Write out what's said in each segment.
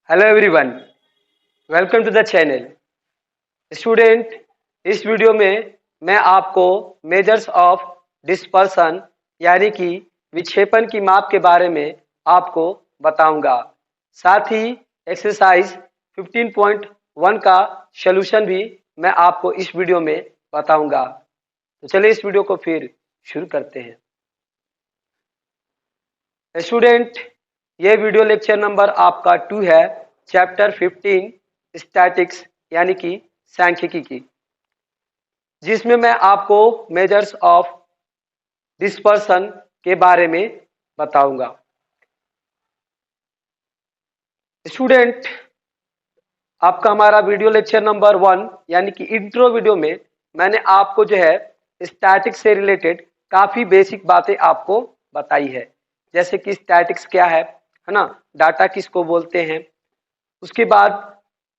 Hello everyone, welcome to the channel. Student, इस video में मैं आपको मेजर्स ऑफ डिस्पर्सन यानी कि विक्षेपण की माप के बारे में आपको बताऊंगा। साथ ही एक्सरसाइज 15.1 का सॉल्यूशन भी मैं आपको इस वीडियो में बताऊंगा। तो चलिए इस वीडियो को फिर शुरू करते हैं। स्टूडेंट, ये वीडियो लेक्चर नंबर आपका 2 है, चैप्टर 15 स्टैटिक्स यानी कि सांख्यिकी की, जिसमें मैं आपको मेजर्स ऑफ डिस्पर्सन के बारे में बताऊंगा। स्टूडेंट, आपका हमारा वीडियो लेक्चर नंबर 1 यानी कि इंट्रो वीडियो में मैंने आपको जो है स्टैटिक्स से रिलेटेड काफी बेसिक बातें आपको बताई है, जैसे कि स्टैटिक्स क्या है ना, डाटा किसको बोलते हैं। उसके बाद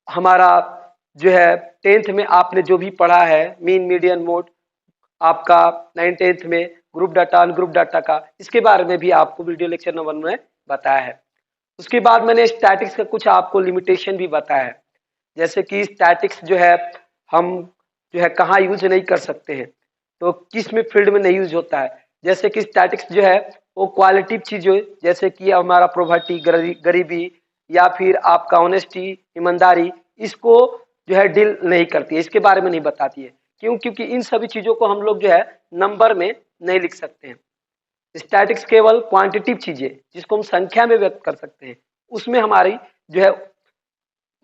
हमारा जो है 10th में आपने जो भी पढ़ा है मीन मीडियन मोड, आपका 9th में ग्रुप डाटा अनग्रुप डाटा का, इसके बारे में भी आपको वीडियो लेक्चर नंबर में बताया है। उसके बाद मैंने स्टैटिक्स का कुछ आपको लिमिटेशन भी बताया है, जैसे कि स्टैटिक्स जो है हम जो है कहाँ यूज नहीं कर सकते हैं, तो किस में फील्ड में नहीं यूज होता है। जैसे कि स्टैटिक्स जो है वो क्वालिटिव चीजें, जैसे कि हमारा प्रोवर्टी गरीबी या फिर आपका ऑनेस्टी ईमानदारी, इसको जो है डील नहीं करती है, इसके बारे में नहीं बताती है। क्यों? क्योंकि इन सभी चीजों को हम लोग जो है नंबर में नहीं लिख सकते हैं। स्टैटिक्स केवल क्वांटिटिव चीजें जिसको हम संख्या में व्यक्त कर सकते हैं उसमें हमारी जो है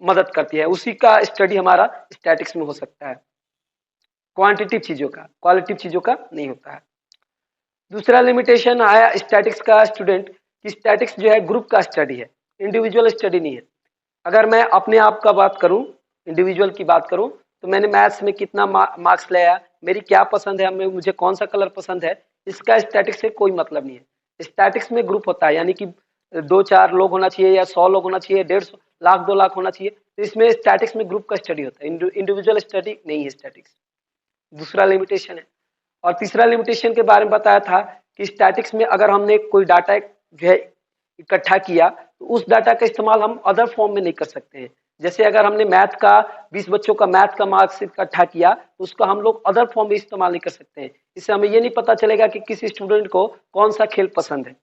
मदद करती है, उसी का स्टडी हमारा स्टैटिक्स में हो सकता है। क्वांटिटिव चीजों का, क्वालिटिव चीजों का नहीं होता है। दूसरा लिमिटेशन आया स्टैटिक्स का स्टूडेंट कि स्टैटिक्स जो है ग्रुप का स्टडी है, इंडिविजुअल स्टडी नहीं है। अगर मैं अपने आप का बात करूं, इंडिविजुअल की बात करूं, तो मैंने मैथ्स में कितना मार्क्स लाया, मेरी क्या पसंद है, मुझे कौन सा कलर पसंद है, इसका स्टैटिक्स से कोई मतलब नहीं है। स्टैटिक्स में ग्रुप होता है, यानी कि 2-4 लोग होना चाहिए या 100 लोग होना चाहिए, 150 लाख 2 लाख होना चाहिए, तो इसमें स्टैटिक्स में ग्रुप का स्टडी होता है, इंडिविजुअल स्टडी नहीं है स्टैटिक्स। दूसरा लिमिटेशन है। और तीसरा लिमिटेशन के बारे में बताया था कि स्टैटिक्स में अगर हमने कोई डाटा जो है इकट्ठा किया तो उस डाटा का इस्तेमाल हम अदर फॉर्म में नहीं कर सकते हैं। जैसे अगर हमने मैथ का 20 बच्चों का मैथ का मार्क्स इकट्ठा किया तो उसका हम लोग अदर फॉर्म में इस्तेमाल नहीं कर सकते हैं। इससे हमें ये नहीं पता चलेगा कि किसी स्टूडेंट को कौन सा खेल पसंद है,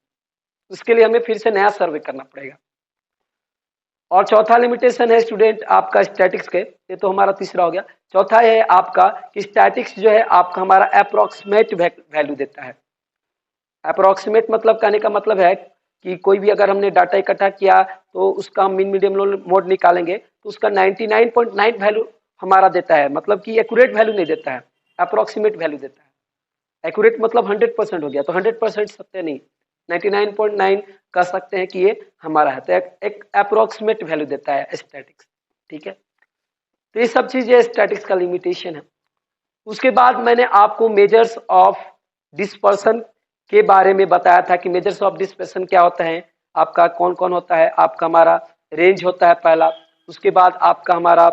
उसके लिए हमें फिर से नया सर्वे करना पड़ेगा। और चौथा लिमिटेशन है स्टूडेंट आपका स्टैटिक्स के, ये तो हमारा तीसरा हो गया। चौथा है आपका कि स्टैटिक्स जो है आपका हमारा अप्रोक्सीमेट वैल्यू देता है। अप्रोक्सीमेट मतलब कहने का मतलब है कि कोई भी अगर हमने डाटा इकट्ठा किया तो उसका हम मीन मीडियम मोड निकालेंगे तो उसका 99.9 वैल्यू हमारा देता है, मतलब कि एक्यूरेट वैल्यू नहीं देता है, अप्रोक्सीमेट वैल्यू देता है। एक्यूरेट मतलब 100% हो गया, तो 100% सत्य नहीं, 99.9 कह सकते हैं कि ये हमारा है, तो एक अप्रोक्सीमेट वैल्यू देता है स्टैटिक्स। ठीक है, तो ये सब चीजें स्टैटिक्स का लिमिटेशन है। उसके बाद मैंने आपको मेजर्स ऑफ डिस्पर्सन के बारे में बताया था कि मेजर्स ऑफ डिस्पर्सन क्या होता है, आपका कौन कौन होता है। आपका हमारा रेंज होता है पहला, उसके बाद आपका हमारा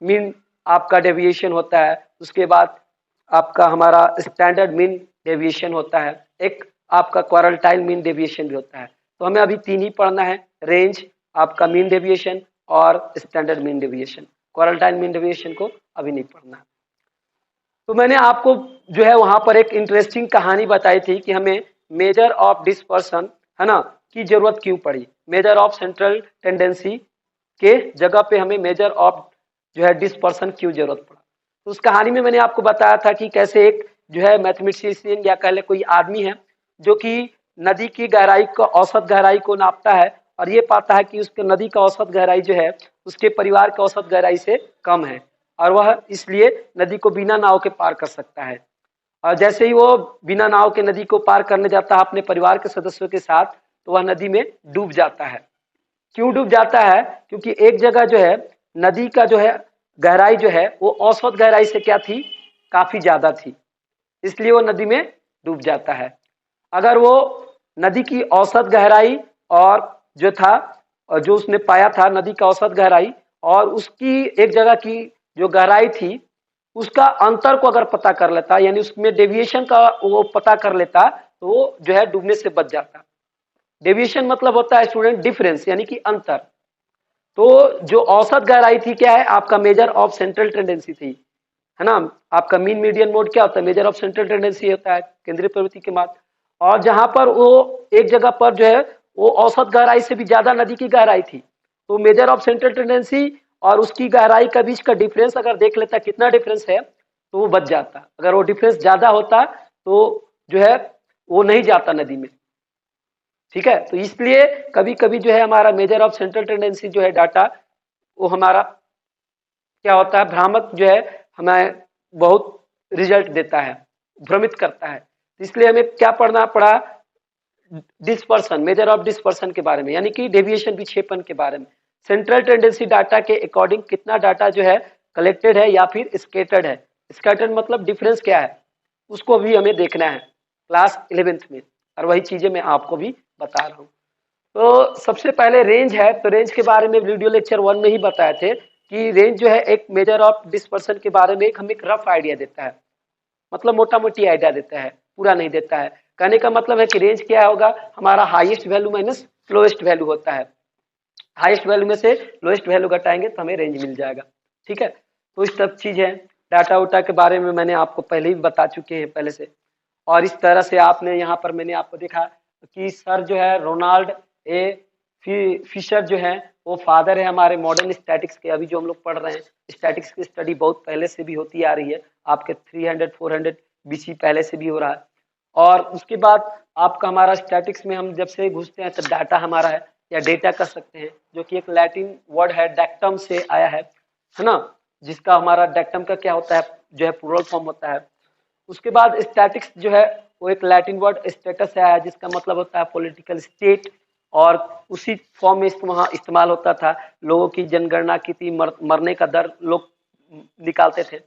मीन आपका डेविएशन होता है, उसके बाद आपका हमारा स्टैंडर्ड मीन डेविएशन होता है, एक आपका क्वारंटाइन मीन डेविएशन भी होता है। तो हमें अभी 3 ही पढ़ना है, रेंज, आपका मीन डेविएशन और standard mean deviation. Quarantine mean deviation को अभी नहीं पढ़ना है। तो मैंने आपको जो है वहां पर एक इंटरेस्टिंग कहानी बताई थी कि हमें मेजर ऑफ डिस्पर्सन है ना की जरूरत क्यों पड़ी। मेजर ऑफ सेंट्रल टेंडेंसी के जगह पे हमें मेजर ऑफ जो है डिस्पर्सन क्यों जरूरत पड़ा। तो उस कहानी में मैंने आपको बताया था कि कैसे एक जो है मैथमेटिशियन या कह ले कोई आदमी है जो कि नदी की गहराई को, औसत गहराई को नापता है और ये पाता है कि उसके नदी का औसत गहराई जो है उसके परिवार के औसत गहराई से कम है, और वह इसलिए नदी को बिना नाव के पार कर सकता है। और जैसे ही वो बिना नाव के नदी को पार करने जाता है अपने परिवार के सदस्यों के साथ, तो वह नदी में डूब जाता है। क्यों डूब जाता है? क्योंकि एक जगह जो है नदी का जो है गहराई जो है वो औसत गहराई से क्या थी, काफी ज्यादा थी, इसलिए वो नदी में डूब जाता है। अगर वो नदी की औसत गहराई और जो था, और जो उसने पाया था नदी का औसत गहराई और उसकी एक जगह की जो गहराई थी उसका अंतर को अगर पता कर लेता, यानी उसमें डेविएशन का वो पता कर लेता, तो वो जो है डूबने से बच जाता। डेविएशन मतलब होता है स्टूडेंट डिफरेंस, यानी कि अंतर। तो जो औसत गहराई थी क्या है, आपका मेजर ऑफ सेंट्रल टेंडेंसी थी, है ना। आपका मीन मीडियन मोड क्या होता है, मेजर ऑफ सेंट्रल टेंडेंसी होता है केंद्रीय प्रवृत्ति के बाद। और जहां पर वो एक जगह पर जो है वो औसत गहराई से भी ज्यादा नदी की गहराई थी, तो मेजर ऑफ सेंट्रल टेंडेंसी और उसकी गहराई का बीच का डिफरेंस अगर देख लेता कितना डिफरेंस है तो वो बच जाता। अगर वो डिफरेंस ज्यादा होता तो जो है वो नहीं जाता नदी में, ठीक है। तो इसलिए कभी कभी जो है हमारा मेजर ऑफ सेंट्रल टेंडेंसी जो है डाटा वो हमारा क्या होता है, भ्रामक जो है हमें बहुत रिजल्ट देता है, भ्रमित करता है। इसलिए हमें क्या पढ़ना पड़ा, डिस्पर्सन, मेजर ऑफ डिस्पर्सन के बारे में, यानी कि डेविएशन, विक्षेपण के बारे में। सेंट्रल टेंडेंसी डाटा के अकॉर्डिंग कितना डाटा जो है कलेक्टेड है या फिर स्केटर्ड है। स्कैटर्ड मतलब डिफरेंस क्या है उसको भी हमें देखना है क्लास 11th में, और वही चीजें मैं आपको भी बता रहा हूँ। तो सबसे पहले रेंज है, तो रेंज के बारे में वीडियो लेक्चर 1 में ही बताए थे कि रेंज जो है एक मेजर ऑफ डिस्पर्सन के बारे में हमें एक रफ आइडिया देता है, मतलब मोटा मोटी आइडिया देता है, पूरा नहीं देता है। कहने का मतलब है कि रेंज क्या होगा, हमारा highest value minus lowest value होता है। हाईएस्ट वैल्यू में से लोएस्ट वैल्यू घटाएंगे तो हमें रेंज मिल जाएगा, ठीक है। तो इस सब चीज है, डाटा उटा के बारे में मैंने आपको पहले ही बता चुके हैं पहले से। और इस तरह से आपने यहाँ पर मैंने आपको देखा कि सर जो है रोनाल्ड ए फिशर जो है वो फादर है हमारे मॉडर्न स्टैटिक्स के। अभी जो हम लोग पढ़ रहे हैं स्टैटिक्स की स्टडी बहुत पहले से भी होती आ रही है, आपके 300-400 बीसी पहले से भी हो रहा है। और उसके बाद आपका हमारा स्टैटिक्स में हम जब से घुसते हैं तो डाटा हमारा है या डेटा कर सकते हैं, जो कि एक लैटिन वर्ड है, डेक्टम से आया है ना, जिसका हमारा डेक्टम का क्या होता है जो है प्लूरल फॉर्म होता है। उसके बाद स्टैटिक्स जो है वो एक लैटिन वर्ड स्टेटस से आया है, जिसका मतलब होता है पॉलिटिकल स्टेट, और उसी फॉर्म में वहाँ इस्तेमाल होता था। लोगों की जनगणना की थी, मरने का दर लोग निकालते थे।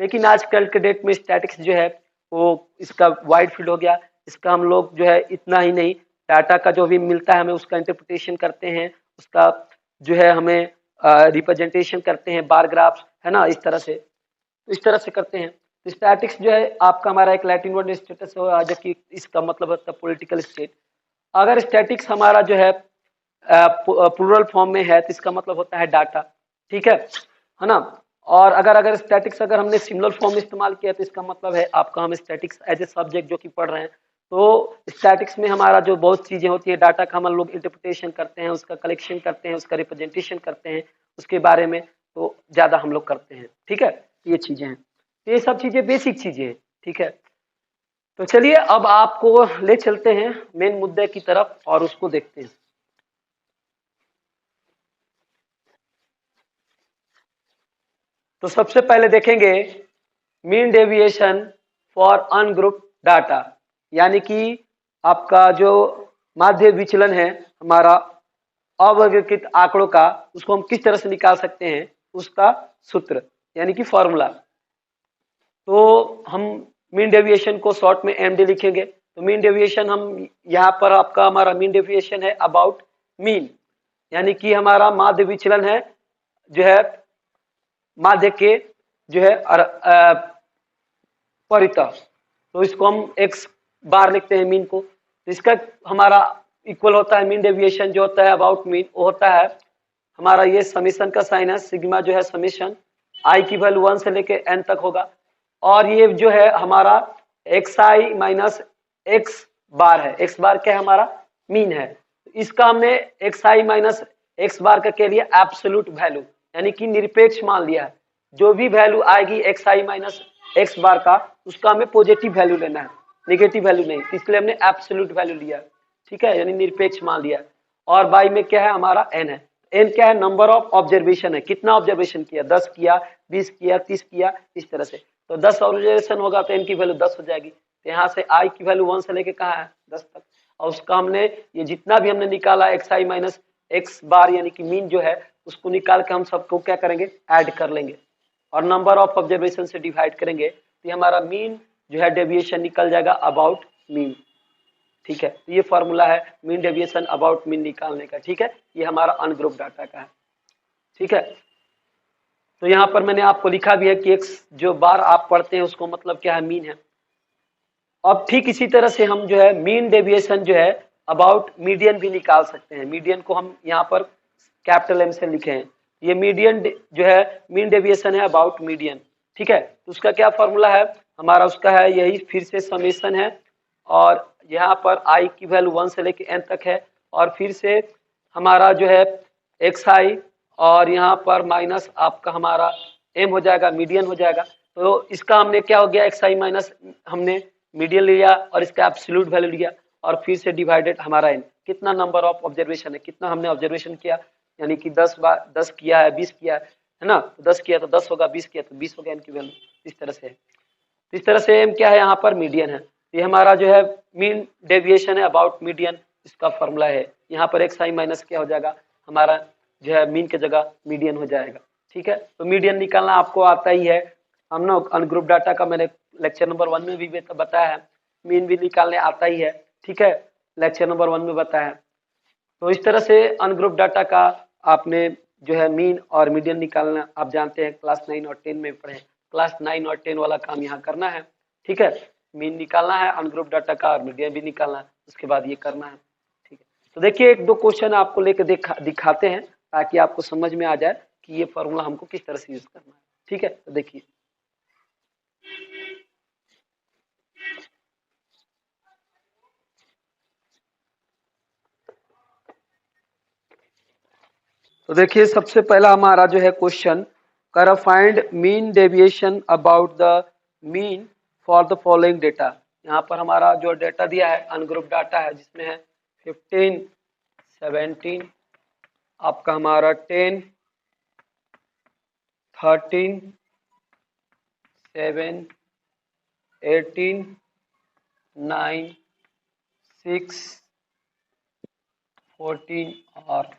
लेकिन आजकल के डेट में स्टैटिक्स जो है वो इसका वाइड फील्ड हो गया। इसका हम लोग जो है इतना ही नहीं, डाटा का जो भी मिलता है हमें उसका इंटरप्रिटेशन करते हैं, उसका जो है हमें रिप्रेजेंटेशन करते हैं, बार ग्राफ्स, है ना, इस तरह से करते हैं। तो स्टैटिक्स जो है आपका हमारा एक लैटिन वर्ड स्टेटस हो, जबकि इसका मतलब होता है पॉलिटिकल स्टेट। अगर स्टैटिक्स हमारा जो है प्लूरल फॉर्म में है तो इसका मतलब होता है डाटा, ठीक है ना। और अगर स्टैटिक्स अगर हमने सिंगुलर फॉर्म में इस्तेमाल किया तो इसका मतलब है आपका हम स्टैटिक्स एज ए सब्जेक्ट जो कि पढ़ रहे हैं। तो स्टैटिक्स में हमारा जो बहुत चीजें होती है, डाटा का हम लोग इंटरप्रिटेशन करते हैं, उसका कलेक्शन करते हैं, उसका रिप्रेजेंटेशन करते हैं, उसके बारे में तो ज्यादा हम लोग करते हैं, ठीक है। ये चीजें हैं, ये सब चीजें बेसिक चीजें हैं, ठीक है। तो चलिए अब आपको ले चलते हैं मेन मुद्दे की तरफ और उसको देखते हैं। तो सबसे पहले देखेंगे mean deviation for ungroup data, यानी कि आपका जो माध्य विचलन है हमारा अवर्गीकृत आंकड़ों का, उसको हम किस तरह से निकाल सकते हैं, उसका सूत्र यानी कि फॉर्मूला। तो हम मीन डेविएशन को शॉर्ट में एमडी लिखेंगे। तो मीन डेविएशन हम यहाँ पर आपका हमारा मीन डेविएशन है अबाउट मीन, यानी कि हमारा माध्य विचलन है जो है माध्य के जो है परितः। तो इसको हम एक्स बार लिखते हैं मीन को। तो इसका हमारा इक्वल होता है मीन डेविएशन जो होता है अबाउट मीन, वो होता है हमारा ये समीशन का साइन है सिग्मा जो है समीशन आई की वैल्यू 1 से लेके n तक होगा, और ये जो है हमारा एक्स आई माइनस एक्स बार है। एक्स बार क्या है हमारा मीन है, इसका हमने एक्स आई माइनस एक्स बार का के लिए एब्सोल्यूट वैल्यू यानी कि निरपेक्ष मान लिया है। जो भी वैल्यू आएगी एक्स आई माइनस एक्स बार का, उसका हमें पॉजिटिव वैल्यू लेना है, नेगेटिव वैल्यू नहीं, इसलिए हमने एब्सोल्यूट वैल्यू लिया, ठीक है, यानी निरपेक्ष मान लिया। और बाई में क्या है हमारा एन है, एन क्या है नंबर ऑफ ऑब्जर्वेशन है, कितना ऑब्जर्वेशन किया, 10 किया, 20 किया, 30 किया, इस तरह से। तो 10 ऑब्जर्वेशन होगा तो एन की वैल्यू 10 हो जाएगी। तो यहाँ से आई की वैल्यू 1 से लेके कहाँ है 10 तक, और उसका हमने ये जितना भी हमने निकाला एक्स आई माइनस एक्स बार यानी कि मीन जो है उसको निकाल के हम सबको क्या करेंगे ऐड कर लेंगे और नंबर ऑफ ऑब्जर्वेशन से डिवाइड करेंगे, तो ये हमारा मीन जो है डेविएशन निकल जाएगा अबाउट मीन, ठीक है। तो ये फॉर्मूला है मीन डेविएशन अबाउट मीन निकालने का, ठीक है। ये हमारा अनग्रुप डाटा का है, ठीक है। तो यहाँ पर मैंने आपको लिखा भी है कि एक्स जो बार आप पढ़ते हैं उसको मतलब क्या है मीन है। अब ठीक इसी तरह से हम जो है मीन डेविएशन जो है अबाउट मीडियन भी निकाल सकते हैं। मीडियन को हम यहाँ पर कैपिटल एम से लिखे हैं। ये मीडियन जो है मीन डेविएशन है अबाउट मीडियन, ठीक है। तो उसका क्या फॉर्मूला है हमारा, उसका है यही फिर से समेशन है, और यहाँ पर आई की वैल्यू 1 से लेके n तक है, और फिर से हमारा जो है एक्स आई, और यहाँ पर माइनस आपका हमारा m हो जाएगा, मीडियन हो जाएगा। तो इसका हमने क्या हो गया, एक्स आई माइनस हमने मीडियन लिया और इसका एब्सोल्यूट वैल्यू लिया, और फिर से डिवाइडेड हमारा n, कितना नंबर ऑफ ऑब्जर्वेशन है, कितना हमने ऑब्जर्वेशन किया, यानी कि 10 किया है, 20 किया है ना, तो 10 किया तो 10 होगा, 20 किया तो 20 होगा n की वैल्यू। इस तरह से है, इस तरह से m क्या है यहाँ पर मीडियन है। ये हमारा जो है मीन डेविएशन है अबाउट मीडियन, इसका फॉर्मूला है। यहाँ पर एक्स आई माइनस क्या हो जाएगा हमारा जो है मीन की जगह मीडियन हो जाएगा, ठीक है। तो मीडियन निकालना आपको आता ही है, हम ना अनग्रुप डाटा का मैंने लेक्चर नंबर 1 में भी बताया है, मीन भी निकालने आता ही है, ठीक है, लेक्चर नंबर 1 में बताया। तो इस तरह से अनग्रुप डाटा का आपने जो है मीन और मीडियन निकालना आप जानते हैं, क्लास 9 और 10 में पढ़े। क्लास 9 और 10 वाला काम यहाँ करना है, ठीक है। मीन निकालना है अनग्रुप डाटा का, और मीडियन भी निकालना है, उसके बाद ये करना है, ठीक है। तो देखिए एक दो क्वेश्चन आपको लेकर दिखाते हैं ताकि आपको समझ में आ जाए कि ये फॉर्मूला हमको किस तरह से यूज करना है, ठीक है। तो देखिए तो देखिए सबसे पहला हमारा जो है क्वेश्चन, कर find mean deviation about the mean for the following data. यहाँ पर हमारा जो डेटा दिया है अनग्रुप डाटा है, जिसमें है 15, 17, आपका हमारा 10, 13, 7, 18, 9, 6, 14 और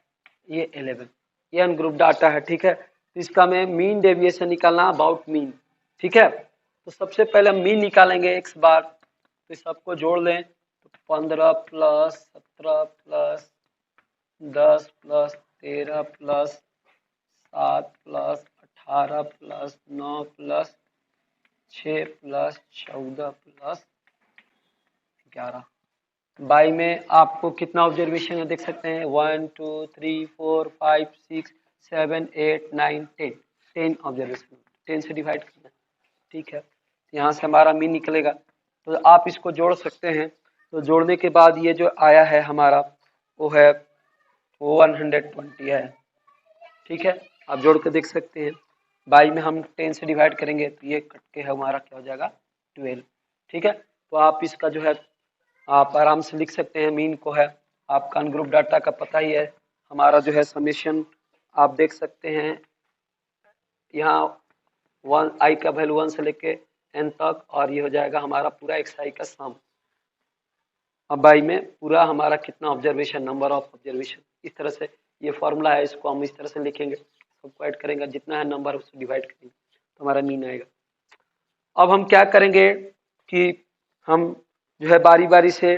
ये 11, ये अनग्रुप डाटा है, ठीक है। तो इसका में मीन डेविएशन निकालना अबाउट मीन, ठीक है। तो सबसे पहले हम मीन निकालेंगे x बार, तो इस सबको जोड़ लें तो 15 plus 17 plus 10 plus 13 plus 7 plus 18 plus 9 plus 6 plus 14 plus 11। By में आपको कितना ऑब्जर्वेशन है देख सकते हैं, 1 2 3 4 5 6 7 8 9 10, 10 ऑब्जर्वेशन, 10 से डिवाइड करना, ठीक है। यहाँ से हमारा मीन निकलेगा, तो आप इसको जोड़ सकते हैं। तो जोड़ने के बाद ये जो आया है हमारा वो है 120 है, ठीक है। आप जोड़ के देख सकते हैं, बाई में हम 10 से डिवाइड करेंगे तो ये कट के है हमारा क्या हो जाएगा 12, ठीक है। तो आप इसका जो है आप आराम से लिख सकते हैं, मीन को है आपका अनग्रुप डाटा का पता ही है, हमारा जो है समेशन आप देख सकते हैं, यहाँ 1 आई का वैल्यू 1 से लेके n तक, और ये हो जाएगा हमारा पूरा एक्स आई का सम। अब बाई में पूरा हमारा कितना ऑब्जर्वेशन, नंबर ऑफ ऑब्जर्वेशन, इस तरह से ये फॉर्मूला है, इसको हम इस तरह से लिखेंगे, सबको ऐड करेंगे, जितना है नंबर उसको डिवाइड करेंगे तो हमारा मीन आएगा। अब हम क्या करेंगे कि हम जो है बारी बारी से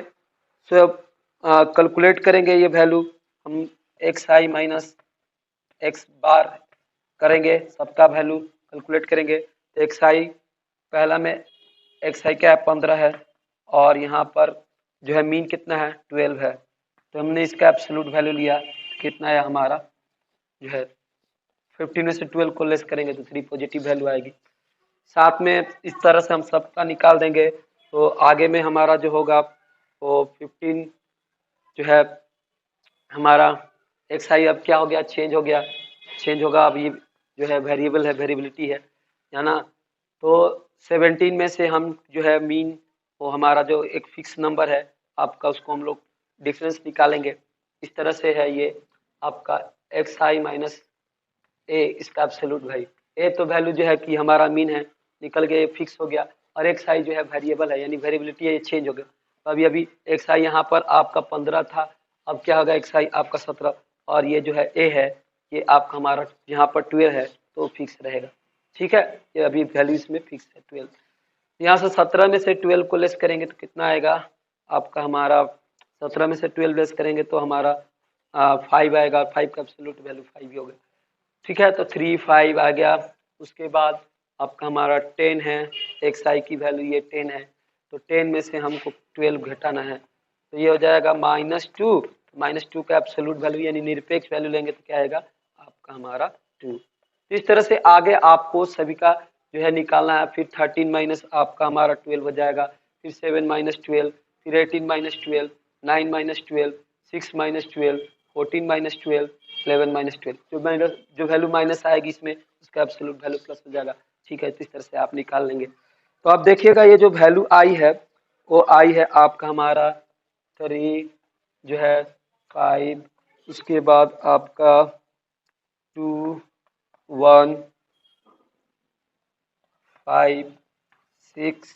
सब कैलकुलेट करेंगे ये वैल्यू, हम एक्स आई माइनस एक्स बार करेंगे, सबका वैल्यू कैलकुलेट करेंगे। तो एक्स आई पहला में एक्स आई क्या है 15 है, और यहाँ पर जो है मीन कितना है 12 है, तो हमने इसका एब्सोल्यूट वैल्यू लिया, कितना है हमारा जो है 15 में से 12 को लेस करेंगे तो 3 पॉजिटिव वैल्यू आएगी। साथ में इस तरह से हम सबका निकाल देंगे, तो आगे में हमारा जो होगा वो 15 जो है हमारा एक्स आई अब क्या हो गया, चेंज हो गया, चेंज होगा, अब ये जो है वेरिएबल है, वेरिएबिलिटी है ना। तो 17 में से हम जो है मीन वो हमारा जो एक फिक्स नंबर है आपका, उसको हम लोग डिफरेंस निकालेंगे। इस तरह से है ये आपका एक्स आई माइनस ए, इसका एब्सोल्यूट वैल्यू, ए तो वैल्यू जो है कि हमारा मीन है निकल गया, फिक्स हो गया, और एक्स आई जो है वेरिएबल है यानी वेरिएबिलिटी है, ये चेंज हो गया। तो अभी अभी एक्स आई यहाँ पर आपका 15 था, अब क्या होगा एक्स आई आपका 17, और ये जो है ए है ये आपका हमारा यहाँ पर 12 है तो फिक्स रहेगा, ठीक है। ये अभी वैल्यू इसमें फिक्स है 12। यहाँ से 17 में से 12 को लेस करेंगे तो कितना आएगा आपका हमारा, 17 में से 12 लेस करेंगे तो हमारा 5 आएगा, 5 का एब्सोल्यूट वैल्यू 5 ही हो गया, ठीक है। तो 3 5 आ गया। उसके बाद आपका हमारा 10 है, एक्स आई की वैल्यू ये 10 है, तो 10 में से हमको 12 घटाना है, तो ये हो जाएगा -2 -2 का एब्सोल्यूट वैल्यू यानी निरपेक्ष वैल्यू लेंगे तो क्या आएगा आपका हमारा 2। इस तरह से आगे आपको सभी का जो है निकालना है। फिर 13 माइनस आपका हमारा 12 हो जाएगा, फिर 7 माइनस 12, फिर 18 minus 12, 9 minus 12, 6 minus 12, 14 minus 12, 11 minus 12। जो वैल्यू माइनस आएगी इसमें उसका एब्सोल्यूट वैल्यू प्लस हो जाएगा। ठीक है, तो इस तरह से आप निकाल लेंगे। तो आप देखिएगा ये जो वैल्यू आई है वो आई है आपका हमारा 3 जो है 5, उसके बाद आपका 2 1 5 6,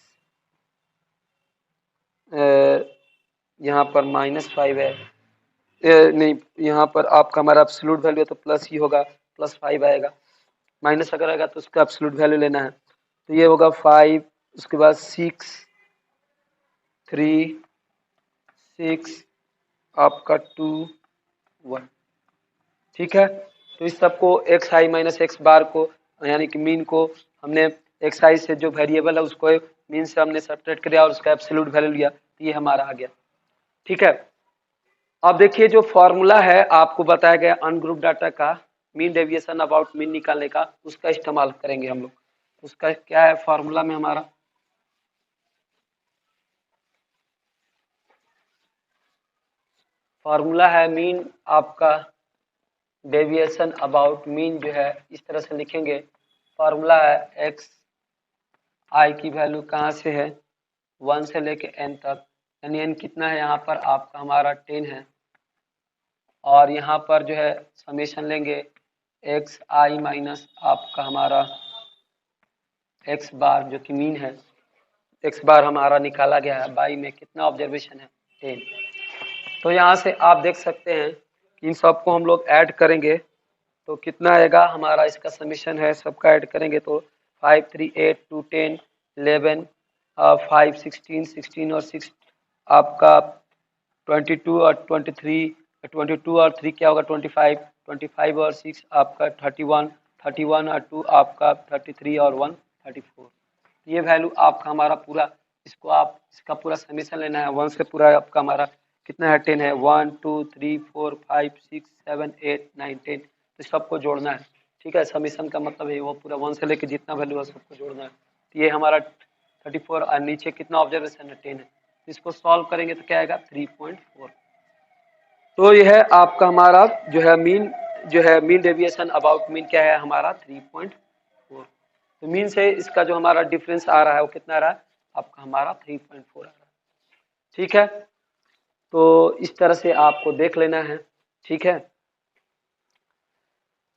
यहाँ पर -5 है, नहीं यहाँ पर आपका हमारा एब्सोल्यूट वैल्यू है तो प्लस ही होगा, +5 आएगा। माइनस अगर आएगा तो उसका एब्सोल्यूट वैल्यू लेना है, तो ये होगा 5, उसके बाद 6 3 6 आपका 2 1। ठीक है, तो इस सबको एक्स आई माइनस एक्स बार को यानी कि मीन को हमने एक्स आई से जो वेरिएबल है उसको मीन से हमने सब्ट्रैक्ट किया और उसका एब्सोल्यूट वैल्यू लिया, तो ये हमारा आ गया। ठीक है, अब देखिए जो फॉर्मूला है आपको बताया गया अनग्रुप डाटा का मीन डेविएशन अबाउट मीन निकालने का, उसका इस्तेमाल करेंगे हम लोग। उसका क्या है फॉर्मूला में हमारा, फॉर्मूला है मीन आपका डेविएशन अबाउट मीन जो है इस तरह से लिखेंगे। फॉर्मूला है एक्स आई की वैल्यू कहाँ से है 1 से लेके n तक, यानी n कितना है यहाँ पर आपका हमारा 10 है, और यहाँ पर जो है समेशन लेंगे एक्स आई माइनस आपका हमारा एक्स बार जो कि मीन है, एक्स बार हमारा निकाला गया है, बाई में कितना ऑब्जर्वेशन है 10। तो यहाँ से आप देख सकते हैं कि इन सबको हम लोग ऐड करेंगे तो कितना आएगा हमारा, इसका समीशन है सबका ऐड करेंगे तो 5 3 8 2 10 11 5 16 16 और 6 आपका 22 और 23, 22 और 3 क्या होगा 25, 25 और 6 आपका 31, 31 और 2 आपका 33 और 1 34। ये वैल्यू आपका हमारा पूरा, इसको आप इसका पूरा समीशन लेना है 1 से पूरा आपका हमारा कितना है 10 है, 1 2 3 4 5 6 7 8 9 10, तो सबको जोड़ना है। ठीक है, समीशन का मतलब है वो पूरा 1 से लेके जितना वैल्यू है सबको जोड़ना है। तो ये हमारा 34 और नीचे कितना ऑब्जर्वेशन है 10 है, इसको सॉल्व करेंगे तो क्या आएगा 3.4। तो यह है आपका हमारा जो है मीन डेविएशन अबाउट मीन क्या है हमारा 3.4। तो मीन से इसका जो हमारा डिफरेंस आ रहा है वो कितना आ रहा है आपका हमारा 3.4 आ रहा है। ठीक है, तो इस तरह से आपको देख लेना है। ठीक है,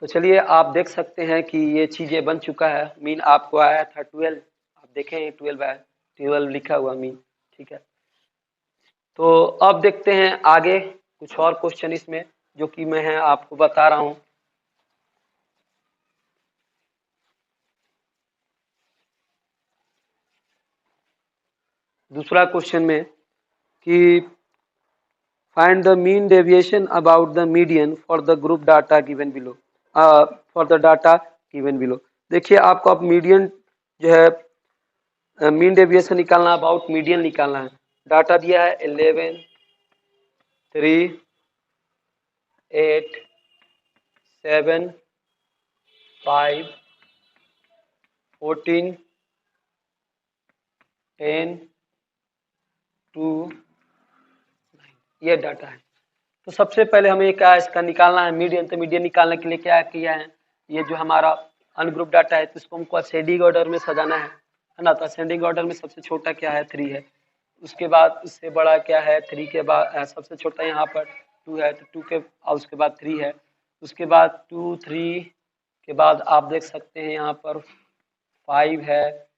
तो चलिए आप देख सकते हैं कि ये चीजें बन चुका है। मीन आपको आया था 12, आप देखें 12 है, 12 लिखा हुआ मीन। ठीक है, तो अब देखते हैं आगे कुछ और क्वेश्चन इसमें जो कि मैं है आपको बता रहा हूं। दूसरा क्वेश्चन में कि find the mean deviation about the median for the group data given below, for the data given below. देखिए आपको अब मीडियन जो है मीन डेविएशन निकालना, अबाउट मीडियन निकालना है। डाटा दिया है 11 3 8 7 5 14 10 2 ये डाटा है। तो सबसे पहले हमें क्या इसका निकालना है मीडियन। तो मीडियन निकालने के लिए क्या किया है, ये जो हमारा अनग्रुप डाटा है तो इसको हमको असेंडिंग ऑर्डर में सजाना है ना। तो असेंडिंग ऑर्डर में सबसे छोटा क्या है 3 है, उसके बाद उससे बड़ा क्या है 3 के बाद सबसे छोटा यहाँ पर 2 है, तो 2 के और उसके बाद 3 है, उसके बाद 2 3 के बाद आप देख सकते हैं यहाँ पर 5 है,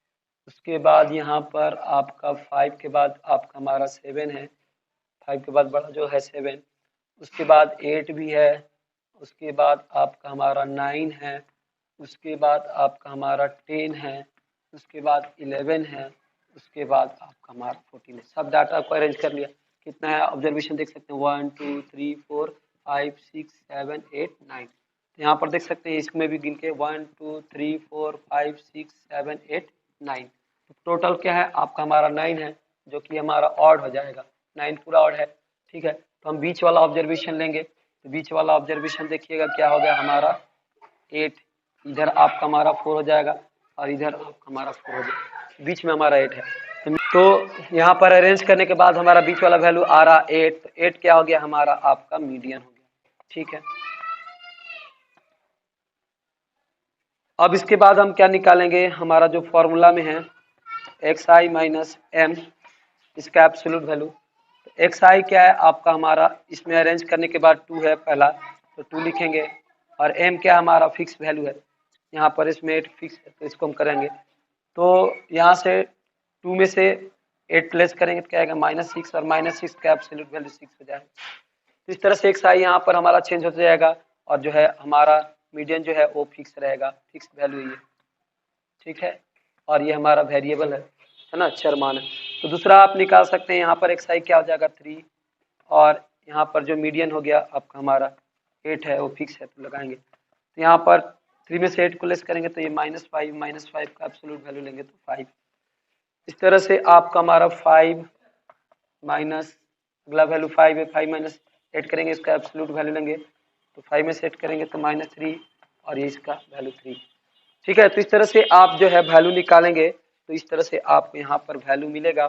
उसके बाद यहाँ पर आपका 5 के बाद आपका हमारा 7 है, 5 के बाद बड़ा जो है 7, उसके बाद 8 भी है, उसके बाद आपका हमारा 9 है, उसके बाद आपका हमारा 10 है, उसके बाद 11 है, उसके बाद आपका हमारा 14 है। सब डाटा को अरेंज कर लिया, कितना है ऑब्जर्वेशन देख सकते हैं 1 2 3 4 5 6 7 8 9। तो यहाँ पर देख सकते हैं इसमें भी गिन के 1 2 3 4 5 6 7 8 9। टोटल क्या है आपका हमारा 9 है, जो कि हमारा ऑड हो जाएगा, 9 पूरा ऑड है। ठीक है, तो हम बीच वाला ऑब्जर्वेशन लेंगे। तो बीच वाला ऑब्जर्वेशन देखिएगा क्या हो गया हमारा 8, इधर आपका हमारा 4 हो जाएगा और इधर आपका हमारा 4 हो जाएगा, बीच में हमारा 8 है। तो यहाँ पर अरेंज करने के बाद हमारा बीच वाला वैल्यू आ रहा 8, तो 8 क्या हो गया हमारा आपका मीडियन हो गया। ठीक है, अब इसके बाद हम क्या निकालेंगे, हमारा जो फॉर्मूला में है xi माइनस m, इसका एब्सोल्यूट वैल्यू। तो xi क्या है आपका हमारा, इसमें अरेंज करने के बाद 2 है पहला, तो 2 लिखेंगे, और m क्या हमारा फिक्स वैल्यू है, यहाँ पर इसमें 8 फिक्स है तो इसको हम करेंगे। तो यहाँ से 2 में से 8 प्लस करेंगे तो क्या आएगा -6, और -6 का एब्सोल्यूट वैल्यू 6 हो जाएगा। तो इस तरह से xi यहाँ पर हमारा चेंज होता जाएगा, और जो है हमारा मीडियन जो है वो फिक्स रहेगा, फिक्स वैल्यू ये। ठीक है, और ये हमारा वेरिएबल है ना, चर मान है। तो दूसरा आप निकाल सकते हैं, यहाँ पर xi क्या हो जाएगा 3, और यहाँ पर जो मीडियन हो गया आपका हमारा 8 है वो फिक्स है तो लगाएंगे। तो यहाँ पर 3 में से 8 को लेस करेंगे तो ये -5 का एब्सोल्यूट वैल्यू लेंगे तो 5। इस तरह से आपका हमारा 5 माइनस अगला वैल्यू 5 है, 5 माइनस 8 करेंगे इसका एब्सोल्यूट वैल्यू लेंगे, तो 5 में से 8 करेंगे तो -3, और ये इसका वैल्यू 3। ठीक है, तो इस तरह से आप जो है वैल्यू निकालेंगे, तो इस तरह से आपको यहाँ पर वैल्यू मिलेगा।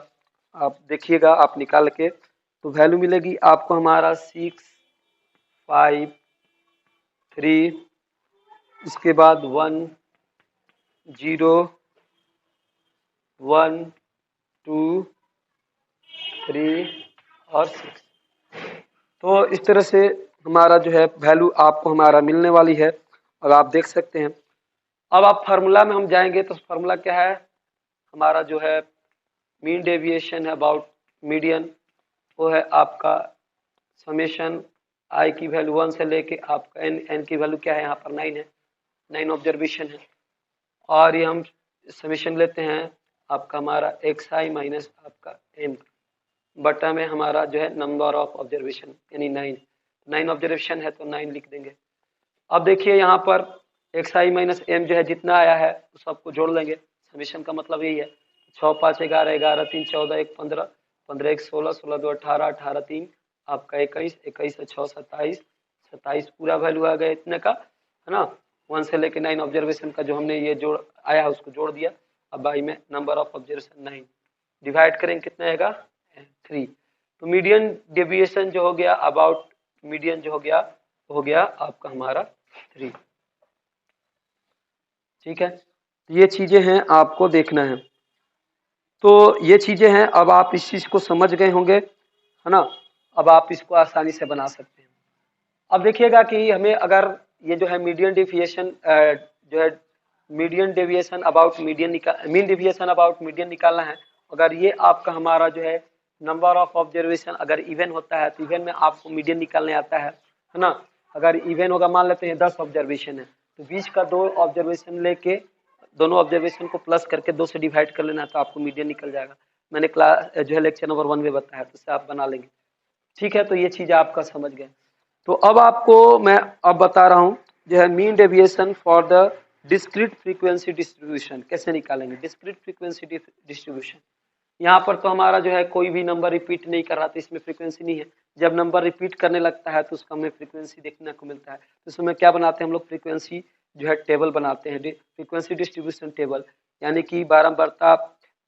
आप देखिएगा, आप निकाल के तो वैल्यू मिलेगी आपको हमारा 6, 5, 3, इसके बाद 1, 0, 1, 2, 3 और 6। तो इस तरह से हमारा जो है वैल्यू आपको हमारा मिलने वाली है, और आप देख सकते हैं। अब आप फार्मूला में हम जाएंगे, तो फार्मूला क्या है हमारा, जो है मीन डेविएशन है अबाउट मीडियन, वो है आपका समेशन आई की वैल्यू 1 से लेके आपका एन की वैल्यू क्या है यहाँ पर 9 है, 9 ऑब्जर्वेशन है, और ये हम समेशन लेते हैं आपका हमारा xi माइनस आपका m बटा में हमारा जो है नंबर ऑफ ऑब्जर्वेशन यानी 9 ऑब्जर्वेशन है तो 9 लिख देंगे। अब देखिए यहाँ पर xi माइनस m जो है जितना आया है तो सबको जोड़ लेंगे, समेशन का मतलब यही है। 6, 5, 11, 11, 3, 14, 1, 15, 15, 1, 16, 16, 2, 18, 18, 3 आपका 21, 21 से 6, 27, 27 पूरा वैल्यू आ गया इतने का, है ना। 1 से लेके 9 ऑब्जर्वेशन का जो हमने ये जोड़ आया है उसको जोड़ दिया। अब भाई में नंबर ऑफ ऑब्जर्वेशन 9 डिवाइड करेंगे कितना आएगा 3। तो मीडियन डेविएशन जो हो गया अबाउट मीडियन जो हो गया आपका हमारा 3। ठीक है, ये चीजें हैं आपको देखना है। तो ये चीजें हैं, अब आप इस चीज को समझ गए होंगे, है ना। अब आप इसको आसानी से बना सकते हैं। अब देखिएगा कि हमें अगर ये जो है मीडियन डेविएशन जो है median deviation about mean deviation about median निकालना है। अगर ये आपका हमारा जो है नंबर ऑफ ऑब्जर्वेशन अगर इवन होता है तो इवन में आपको मीडियन निकालने आता है ना। अगर इवन होगा, मान लेते हैं 10 ऑब्जर्वेशन है, तो बीच का 2 ऑब्जर्वेशन लेके दोनों ऑब्जर्वेशन को प्लस करके 2 से डिवाइड कर लेना, तो आपको मीडियन निकल जाएगा। मैंने क्लास जो है लेक्चर नंबर 1 में बताया, तो उससे आप बना लेंगे। ठीक है, तो ये चीज आपका समझ गए। तो अब आपको मैं अब बता रहा हूं जो है mean deviation for the discrete frequency distribution कैसे निकालेंगे। डिस्क्रीट फ्रीक्वेंसी डिस्ट्रीब्यूशन, यहाँ पर तो हमारा जो है कोई भी नंबर रिपीट नहीं कर रहा, तो इसमें फ्रीक्वेंसी नहीं है। जब नंबर रिपीट करने लगता है तो उसका हमें फ्रीक्वेंसी देखने को मिलता है। तो उसमें क्या बनाते हैं हम लोग, फ्रीक्वेंसी जो है टेबल बनाते हैं, फ्रीक्वेंसी डिस्ट्रीब्यूशन टेबल, यानी कि बारंबारता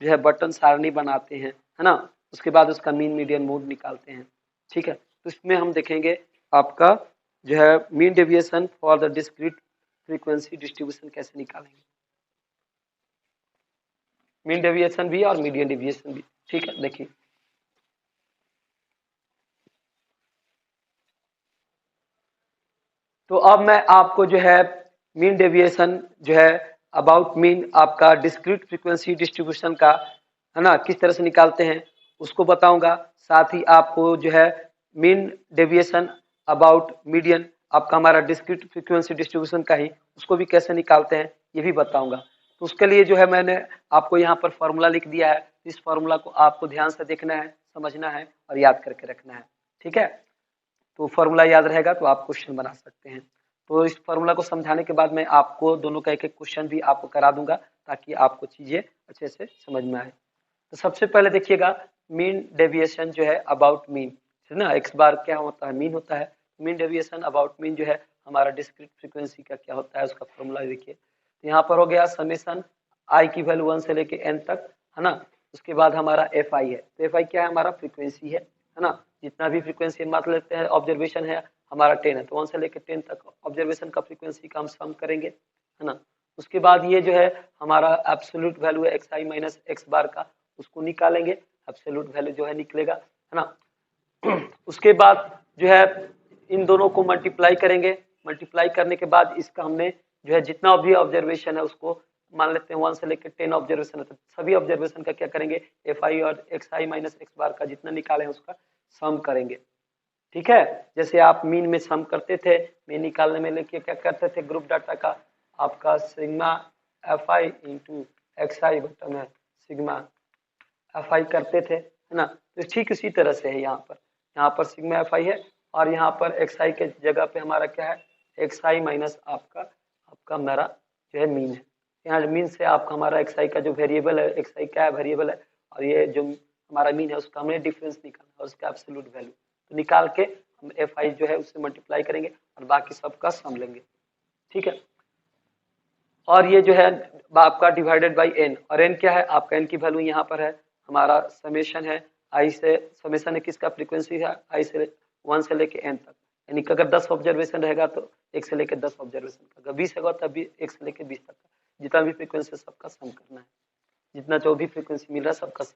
जो है बटन सारणी बनाते हैं, है ना। उसके बाद उसका मीन मीडियन मोड निकालते हैं। ठीक है, तो इसमें हम देखेंगे आपका जो है mean deviation for the discrete frequency distribution कैसे निकालेंगे, मीन डेविएशन भी और मीडियन डेविएशन भी। ठीक है, देखिए तो अब मैं आपको जो है मीन डेविएशन जो है अबाउट मीन आपका डिस्क्रीट फ्रीक्वेंसी डिस्ट्रीब्यूशन का, है ना, किस तरह से निकालते हैं उसको बताऊंगा। साथ ही आपको जो है मीन डेविएशन अबाउट मीडियन आपका हमारा डिस्क्रीट फ्रीक्वेंसी डिस्ट्रीब्यूशन का ही, उसको भी कैसे निकालते हैं ये भी बताऊंगा। तो उसके लिए जो है मैंने आपको यहाँ पर फॉर्मूला लिख दिया है। इस फॉर्मूला को आपको ध्यान से देखना है, समझना है और याद करके रखना है। ठीक है, तो फॉर्मूला याद रहेगा तो आप क्वेश्चन बना सकते हैं। तो इस फॉर्मूला को समझाने के बाद मैं आपको दोनों का एक एक क्वेश्चन भी आपको करा दूंगा, ताकि आपको चीजें अच्छे से समझ में आए। तो सबसे पहले देखिएगा मीन डेविएशन जो है अबाउट मीन, है ना। एक्स बार क्या होता है, मीन होता है। मीन डेविएशन अबाउट मीन जो है हमारा डिस्क्रीट फ्रीक्वेंसी का क्या होता है, उसका फॉर्मूला देखिए। तो यहाँ पर हो गया समेशन आई की वैल्यू 1 से लेके n तक, है ना। उसके बाद हमारा एफ आई है, तो एफ आई क्या है, हमारा फ्रीक्वेंसी है ना। जितना भी फ्रीक्वेंसी मान लेते हैं ऑब्जर्वेशन है हमारा 10 है, तो 1 से लेकर 10 तक ऑब्जर्वेशन का फ्रीक्वेंसी का हम सम करेंगे, है ना। उसके बाद ये जो है हमारा एब्सोल्यूट वैल्यू है एक्स आई माइनस एक्स बार का, उसको निकालेंगे, एब्सोल्यूट वैल्यू जो है निकलेगा, है ना। उसके बाद जो है इन दोनों को मल्टीप्लाई करेंगे, मल्टीप्लाई करने के बाद इसका हमने जो है जितना भी ऑब्जर्वेशन है उसको मान लेते हैं 1 से लेकर 10 ऑब्जर्वेशन है, तो सभी ऑब्जर्वेशन का क्या करेंगे, एफ आई और एक्स आई माइनस एक्स बार का जितना निकाले उसका सम करेंगे, ठीक है। जैसे आप मीन में सम करते थे, मीन निकालने में लेके क्या करते थे, ग्रुप डाटा का आपका sigma F I into X I बटा में सिग्मा एफ आई करते थे, है ना। तो ठीक इसी तरह से है यहाँ पर सिग्मा एफ आई है और यहाँ पर एक्स आई के जगह पे हमारा क्या है, एक्स आई माइनस आपका मेरा जो है मीन है। यहाँ मीन से आपका हमारा एक्स आई का जो वेरिएबल है, एक्स आई क्या है, वेरिएबल है, और ये जो हमारा मीन है उसका हमने डिफरेंस निकालना है, उसका एब्सोल्यूट वैल्यू तो निकाल के हम एफ आई जो है उससे मल्टीप्लाई करेंगे और बाकी सबका सम लेंगे, ठीक है। और ये जो है आपका डिवाइडेड बाई एन, और एन क्या है आपका, एन की वैल्यू यहाँ पर है हमारा समेशन है आई से, समेशन है किसका, फ्रीक्वेंसी है आई से 1 से लेके एन तक, यानी कि अगर 10 ऑब्जर्वेशन रहेगा तो 1 से लेके 10 ऑब्जर्वेशन का, अगर 20 होगा तब भी 1 से लेके 20 तक का, जितना भी फ्रीक्वेंसी सबका सम करना है, जितना जो भी फ्रीक्वेंसी मिल रहा है सबका सम।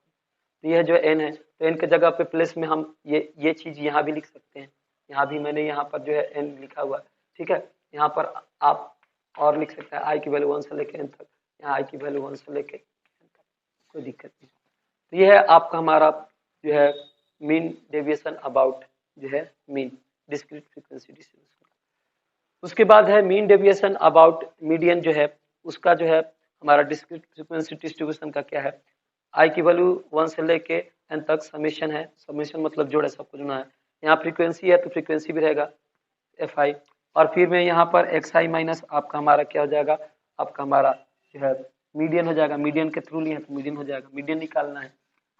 तो यह जो एन है, तो एन के जगह पे प्लेस में हम ये चीज यहाँ भी लिख सकते हैं, यहाँ भी मैंने यहाँ पर जो है एन लिखा हुआ है, ठीक है। यहाँ पर आप और लिख सकते हैं आई की वैल्यू 1 से लेके एन तक, यहाँ आई की वैल्यू 1 से लेके एन तक, कोई दिक्कत नहीं। तो ये है आपका हमारा जो है मीन डेविएशन अबाउट जो है मीन डिस्क्रीट फ्रीक्वेंसी डिस्ट्रीब्यूशन। उसके बाद है मीन डेविएशन अबाउट मीडियन, जो है उसका जो है हमारा डिस्क्रीट फ्रीक्वेंसी डिस्ट्रीब्यूशन का क्या है, आई की वैल्यू 1 से लेके एन तक समेशन है, समेशन मतलब जोड़ है, सबको जोड़ना है। यहाँ फ्रीक्वेंसी है तो फ्रीक्वेंसी भी रहेगा एफ आई, और फिर में यहाँ पर एक्स आई माइनस आपका हमारा क्या हो जाएगा, आपका हमारा जो है मीडियन हो जाएगा, मीडियन के थ्रू लिए तो मीडियन हो जाएगा, मीडियन निकालना है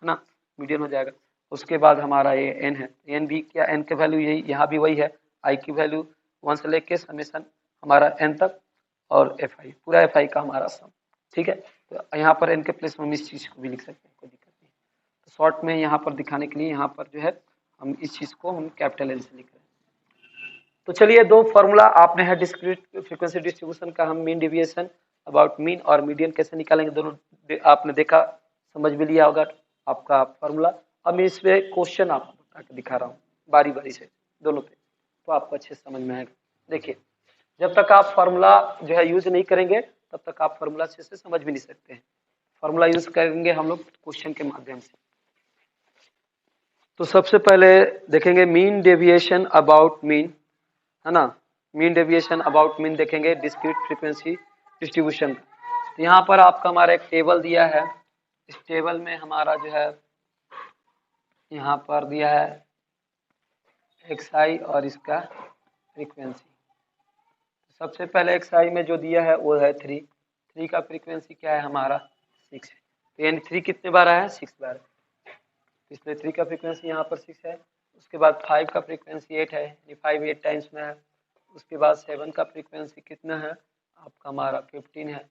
ना, मीडियन हो जाएगा। उसके बाद हमारा ये एन है, एन भी क्या, एन के वैल्यू यही यहाँ भी वही है, आई की वैल्यू 1 से लेके समेशन हमारा एन तक, और एफ आई पूरा एफ आई का हमारा सम, ठीक है। तो यहाँ पर एन के प्लेस में हम इस चीज को भी लिख सकते हैं, कोई दिक्कत नहीं। तो शॉर्ट में यहाँ पर दिखाने के लिए यहाँ पर जो है हम इस चीज को हम कैपिटल एन से लिख रहे हैं। तो चलिए दो फॉर्मूला आपने है डिस्क्रीट फ्रीक्वेंसी डिस्ट्रीब्यूशन का, हम मीन डेविएशन अबाउट मीन और मीडियन कैसे निकालेंगे, दोनों आपने देखा, समझ भी लिया होगा आपका फॉर्मूला। अब मैं इस पे क्वेश्चन आपको बता के दिखा रहा हूँ बारी बारी से दोनों पे, तो आपको अच्छे से समझ में आएगा। देखिए जब तक आप फॉर्मूला जो है यूज नहीं करेंगे तब तक आप फॉर्मूला अच्छे से समझ भी नहीं सकते हैं, फॉर्मूला यूज करेंगे हम लोग क्वेश्चन के माध्यम से। तो सबसे पहले देखेंगे मीन डेविएशन अबाउट मीन, है ना, मीन डेविएशन अबाउट मीन देखेंगे डिस्क्रीट फ्रीक्वेंसी डिस्ट्रीब्यूशन। तो यहाँ पर आपका हमारा एक टेबल दिया है, इस टेबल में हमारा जो है यहाँ पर दिया है एक्स आई और इसका फ्रीक्वेंसी। सबसे पहले एक्स आई में जो दिया है वो है 3, 3 का फ्रीक्वेंसी क्या है हमारा 6 है, तो यानी 3 कितने बार आया है, 6 बार, इसलिए 3 का फ्रीक्वेंसी यहाँ पर 6 है। उसके बाद 5 का फ्रीक्वेंसी 8 है, यानी 5 8 टाइम्स में है। उसके बाद 7 का फ्रीक्वेंसी कितना है आपका हमारा 15 है।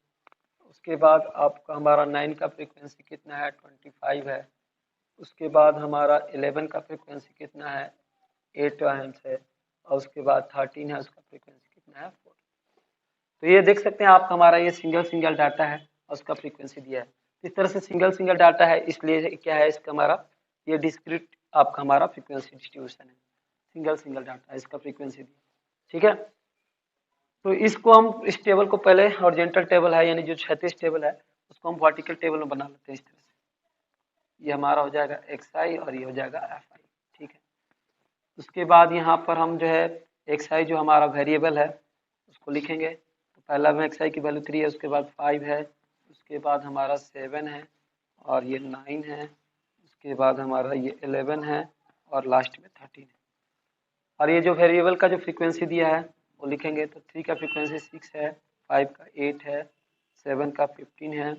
उसके बाद आपका हमारा 9 का फ्रीक्वेंसी कितना है 25 है। उसके बाद हमारा 11 का फ्रीक्वेंसी कितना है 8 टाइम्स है, और उसके बाद 13 है, उसका फ्रीक्वेंसी कितना है 4। तो ये देख सकते हैं आपका हमारा ये सिंगल सिंगल डाटा है और उसका फ्रीक्वेंसी दिया है। इस तरह से सिंगल सिंगल डाटा है, इसलिए क्या है इसका हमारा ये डिस्क्रीट आपका हमारा फ्रीक्वेंसी डिस्ट्रीब्यूशन है, सिंगल सिंगल डाटा है, इसका फ्रीक्वेंसी दिया, ठीक है। तो इसको हम इस टेबल को पहले हॉरिजॉन्टल टेबल है यानी जो क्षैतिज टेबल है उसको हम वर्टिकल टेबल में बना लेते हैं इस तरह से, ये हमारा हो जाएगा एक्स आई और ये हो जाएगा एफ आई, ठीक है। उसके बाद यहाँ पर हम जो है एक्स आई जो हमारा वेरिएबल है उसको लिखेंगे। तो पहला में एक्स आई की वैल्यू 3 है, उसके बाद 5 है, उसके बाद हमारा 7 है, और ये 9 है, उसके बाद हमारा ये 11 है, और लास्ट में 13 है। और ये जो वेरिएबल का जो फ्रीक्वेंसी दिया है वो लिखेंगे। तो 3 का फ्रीक्वेंसी 6 है, 5 का 8 है, 7 का 15 है,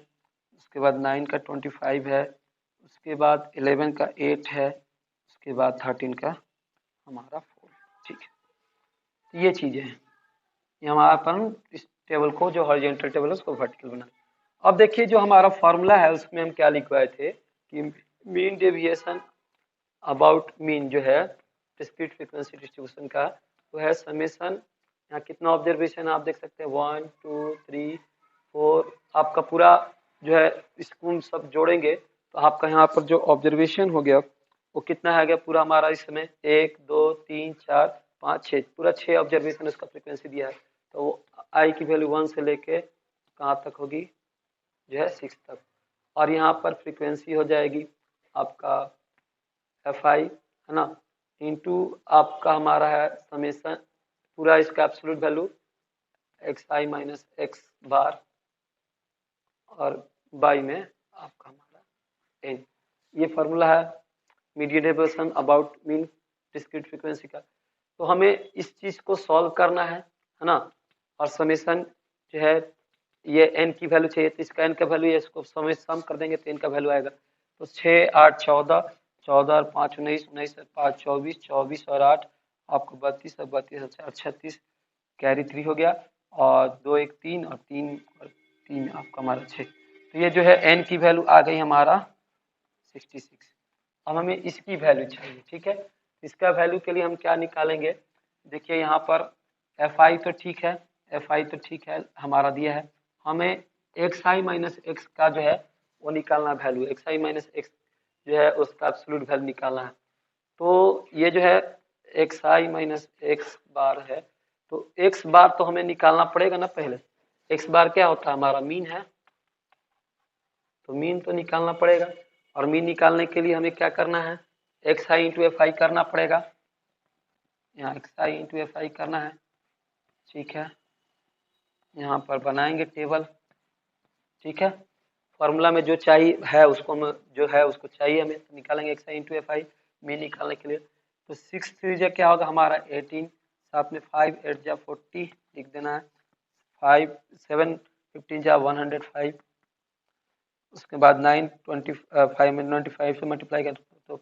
उसके बाद 9 का 25 है, उसके बाद 11 का 8 है, उसके बाद 13 का हमारा 4, ठीक है। तो ये चीजें हैं, ये हमारा अपन इस टेबल को जो हॉरिजॉन्टल टेबल है उसको वर्टिकल बना। अब देखिए जो हमारा फॉर्मूला है उसमें हम क्या लिखवाए थे कि मीन डेविएशन अबाउट मीन जो है डिस्क्रीट फ्रीक्वेंसी डिस्ट्रीब्यूशन का, वो है समेशन, यहाँ कितना ऑब्जर्वेशन आप देख सकते हैं 1 2 3 4, आपका पूरा जो है इसको हम सब जोड़ेंगे तो आपका यहाँ पर जो ऑब्जर्वेशन हो गया वो कितना है गया पूरा हमारा इस समय 1 2 3 4 5 6, पूरा 6 ऑब्जर्वेशन उसका फ्रीक्वेंसी दिया है। तो वो आई की वैल्यू 1 से लेके कहाँ तक होगी जो है 6 तक, और यहाँ पर फ्रीक्वेंसी हो जाएगी आपका एफ आई है ना, इंटू आपका हमारा है समेशन पूरा इसका absolute value x I minus x बार और बाई में आपका हमारा एन। ये फॉर्मूला है median deviation about mean discrete frequency का। तो हमें इस चीज को सॉल्व करना है ना, और समेशन जो है ये एन की वैल्यू चाहिए तो इसका एन का वैल्यू है, इसको सम कर देंगे तो एन का वैल्यू आएगा। तो 6 8 14, 14 और 5 19, 19 और 5 24, 24 और 8 आपको 32 और 32 और 4 36, कैरी 3 हो गया, और 2 1 3 और 3 आपका हमारा 6। तो ये जो है एन की वैल्यू आ गई हमारा 66। अब हमें इसकी वैल्यू चाहिए, ठीक है। इसका वैल्यू के लिए हम क्या निकालेंगे, देखिए यहाँ पर एफ आई तो ठीक है, एफ आई तो ठीक है हमारा दिया है, हमें एक्स आई माइनस एक्स का जो है वो निकालना value, x I minus x जो है उसका एब्सोल्यूट वैल्यू निकालना है। तो ये जो है एक्स आई माइनस एक्स बार है, तो एक्स बार तो हमें निकालना पड़ेगा ना पहले, एक्स बार क्या होता है हमारा मीन है, तो मीन तो निकालना पड़ेगा, और मीन निकालने के लिए हमें क्या करना है x I into F I करना पड़ेगा, यहाँ x I into F I करना है, ठीक है। यहाँ पर बनाएंगे टेबल, ठीक है। फॉर्मूला में जो चाहिए है उसको हम जो है उसको चाहिए हमें, तो निकालेंगे x I into F I mean निकालने के लिए। तो 6 3 जा क्या होगा हमारा 18, साथ में 5 8 जा 40 लिख देना है, 5 7 15 जा 105, उसके बाद 9 25 में 95 से मल्टीप्लाई कर तो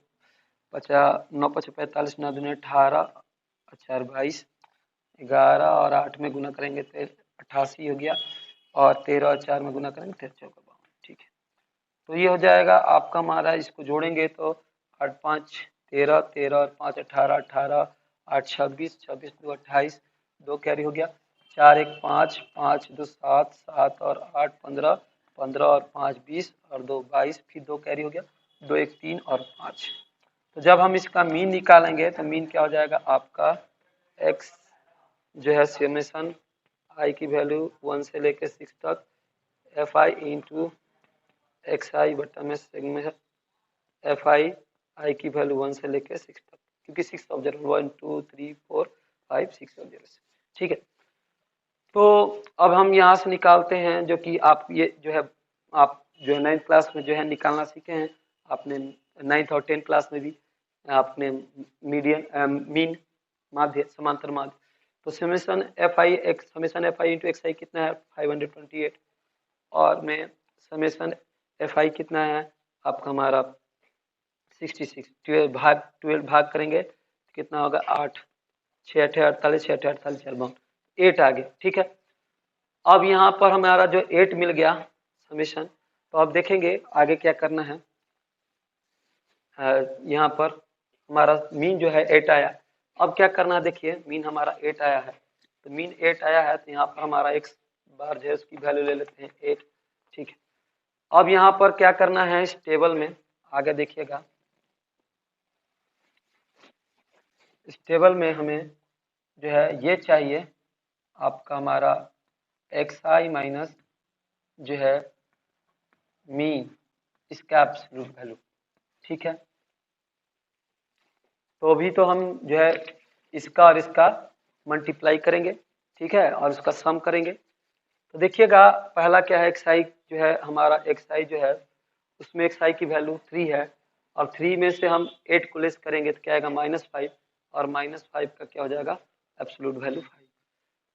50 9 5 45 9 दूनी 18 4 22, 11 और 8 में गुना करेंगे तो 88 हो गया, और 13 और 4 में गुना करेंगे 13 चौका 52, ठीक है। तो ये हो जाएगा आपका हमारा, इसको जोड़ेंगे तो 8 5 13, 13 और 5 18, 18 8 26, 26 2 28, 2 कैरी हो गया, 4 1 5, 5 2 7, 7 और 8 15, 15 और 5 20 और 2 22, फिर 2 कैरी हो गया, 2 1 3 और 5। तो जब हम इसका मीन निकालेंगे तो मीन क्या हो जाएगा आपका x जो है समेशन आई की वैल्यू 1 से लेकर 6 तक F I into X I बटा में सेगमेंट एफ आई आई की वैल्यू 1 से लेकर 6 तक, क्योंकि 6 ऑब्जर्व 1 2 3 4 5 6 ऑब्जर्व, ठीक है। तो अब हम यहाँ से निकालते हैं जो कि आप ये जो है आप जो है 9th क्लास में जो है निकालना सीखे हैं आपने, 9th और 10th क्लास में भी आपने मीडियन मीन माध्य समांतर माध्य। तो summation F I X summation F I into X I कितना है 528, और में समेशन एफ आई कितना है आपका हमारा 66, 12 भाग करेंगे तो कितना होगा 8 6 8 48, 6 8 48 4 52, 8 आ गया, ठीक है। अब यहाँ पर हमारा जो 8 मिल गया समेशन, तो अब देखेंगे आगे क्या करना है। यहाँ पर हमारा मीन जो है 8 आया, अब क्या करना है देखिए मीन हमारा 8 आया है, तो मीन 8 आया है तो यहाँ पर हमारा एक्स बार जो है उसकी वैल्यू ले लेते हैं 8, ठीक है। अब यहाँ पर क्या करना है इस टेबल में आगे देखिएगा, इस टेबल में हमें जो है ये चाहिए आपका हमारा एक्स आई माइनस जो है मीन इसका एब्सोल्यूट वैल्यू, ठीक है। तो अभी तो हम जो है इसका और इसका मल्टीप्लाई करेंगे, ठीक है, और उसका सम करेंगे। तो देखिएगा पहला क्या है एक्स आई जो है हमारा एक्स आई जो है उसमें एक्स आई की वैल्यू 3 है, और 3 में से हम 8 को लेस करेंगे तो क्या आएगा -5, और -5 का क्या हो जाएगा एब्सोल्यूट वैल्यू 5।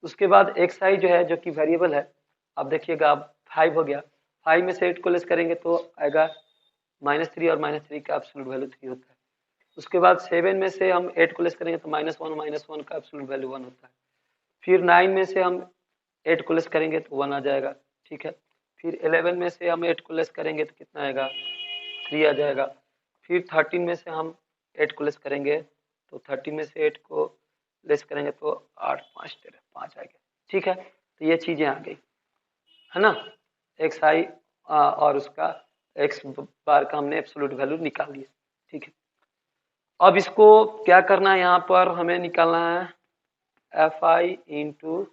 उसके बाद एक्स आई जो है जो कि वेरिएबल है, अब देखिएगा अब 5 हो गया, 5 में से 8 को लेस करेंगे तो आएगा -3, और -3 का एब्सोल्यूट वैल्यू 3 होता है। उसके बाद 7 में से हम 8 को लेस करेंगे तो -1 का एब्सोल्यूट वैल्यू 1 होता है। फिर 9 में से हम 8 को लेस करेंगे तो 1 आ जाएगा, ठीक है। फिर 11 में से हम 8 को लेस करेंगे तो कितना आएगा, 3 आ जाएगा। फिर 13 में से हम 8 को लेस करेंगे तो 13 में से 8 को लेस करेंगे तो 8 5 13 5 आ गया, ठीक है। तो ये चीजें आ गई, है ना। एक्स आई और उसका एक्स बार का हमने एब्सोल्यूट वैल्यू निकाल लिया, ठीक है। अब इसको क्या करना है, यहाँ पर हमें निकालना है एफ आई इंटू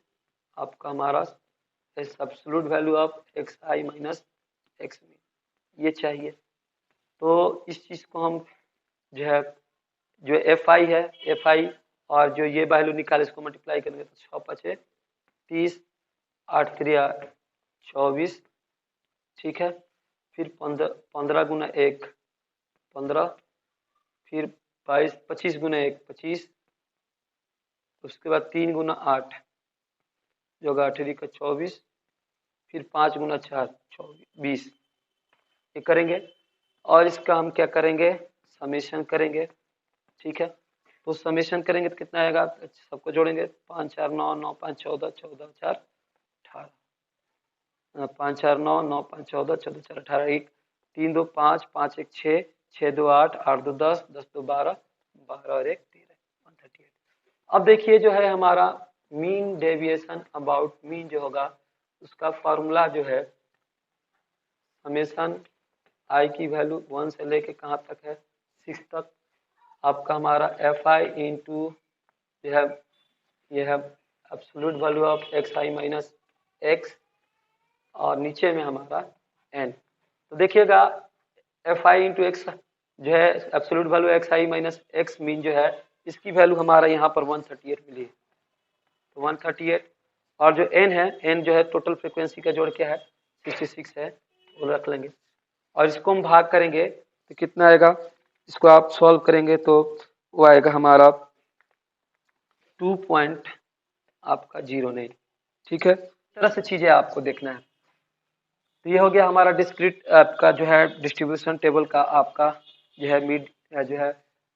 आपका हमारा absolute value of X I minus X mean, ये चाहिए। तो इस चीज को हम जो है, जो एफ आई है, एफ आई और जो ये वैल्यू निकाले इसको मल्टीप्लाई करेंगे तो 6 5 30, 8 3 24, ठीक है। फिर 15 गुना 1 15, फिर 22 25 गुना 1 25, उसके बाद 3 गुना 8 जो होगा 8 का 24, फिर 5 गुना 4 20, ये करेंगे। और इसका हम क्या करेंगे, समेशन करेंगे, ठीक है। तो समेशन करेंगे तो कितना आएगा, सबको जोड़ेंगे 5 4 9 9 5 14 14 4 18, 5 4 9 9 5 14 14 4 18, 1 3 2 5 5 1 6 6 2 8 8 2 10 10 2 12 12 और 1 13, 138। अब देखिए जो है हमारा मीन डेविएशन अबाउट मीन जो होगा उसका फॉर्मूला जो है समेशन आई की वैल्यू 1 से लेके कहाँ तक है 6 तक, आपका हमारा एफ आई इंटू ये है absolute value of X I minus x, और नीचे में हमारा एन। तो देखिएगा एफ आई इंटू एक्स जो है absolute value x I minus x mean जो है इसकी वैल्यू हमारा यहाँ पर 138 मिली है, तो 138। और जो एन है, एन जो है टोटल फ्रीक्वेंसी का जोड़ क्या है 66 है, वो रख लेंगे। और इसको हम भाग करेंगे तो कितना आएगा, इसको आप सॉल्व करेंगे तो वो आएगा हमारा 2.09, ठीक है। इस तरह से चीजें आपको देखना है। तो ये हो गया हमारा डिस्क्रीट आपका जो है डिस्ट्रीब्यूशन टेबल का आपका जो है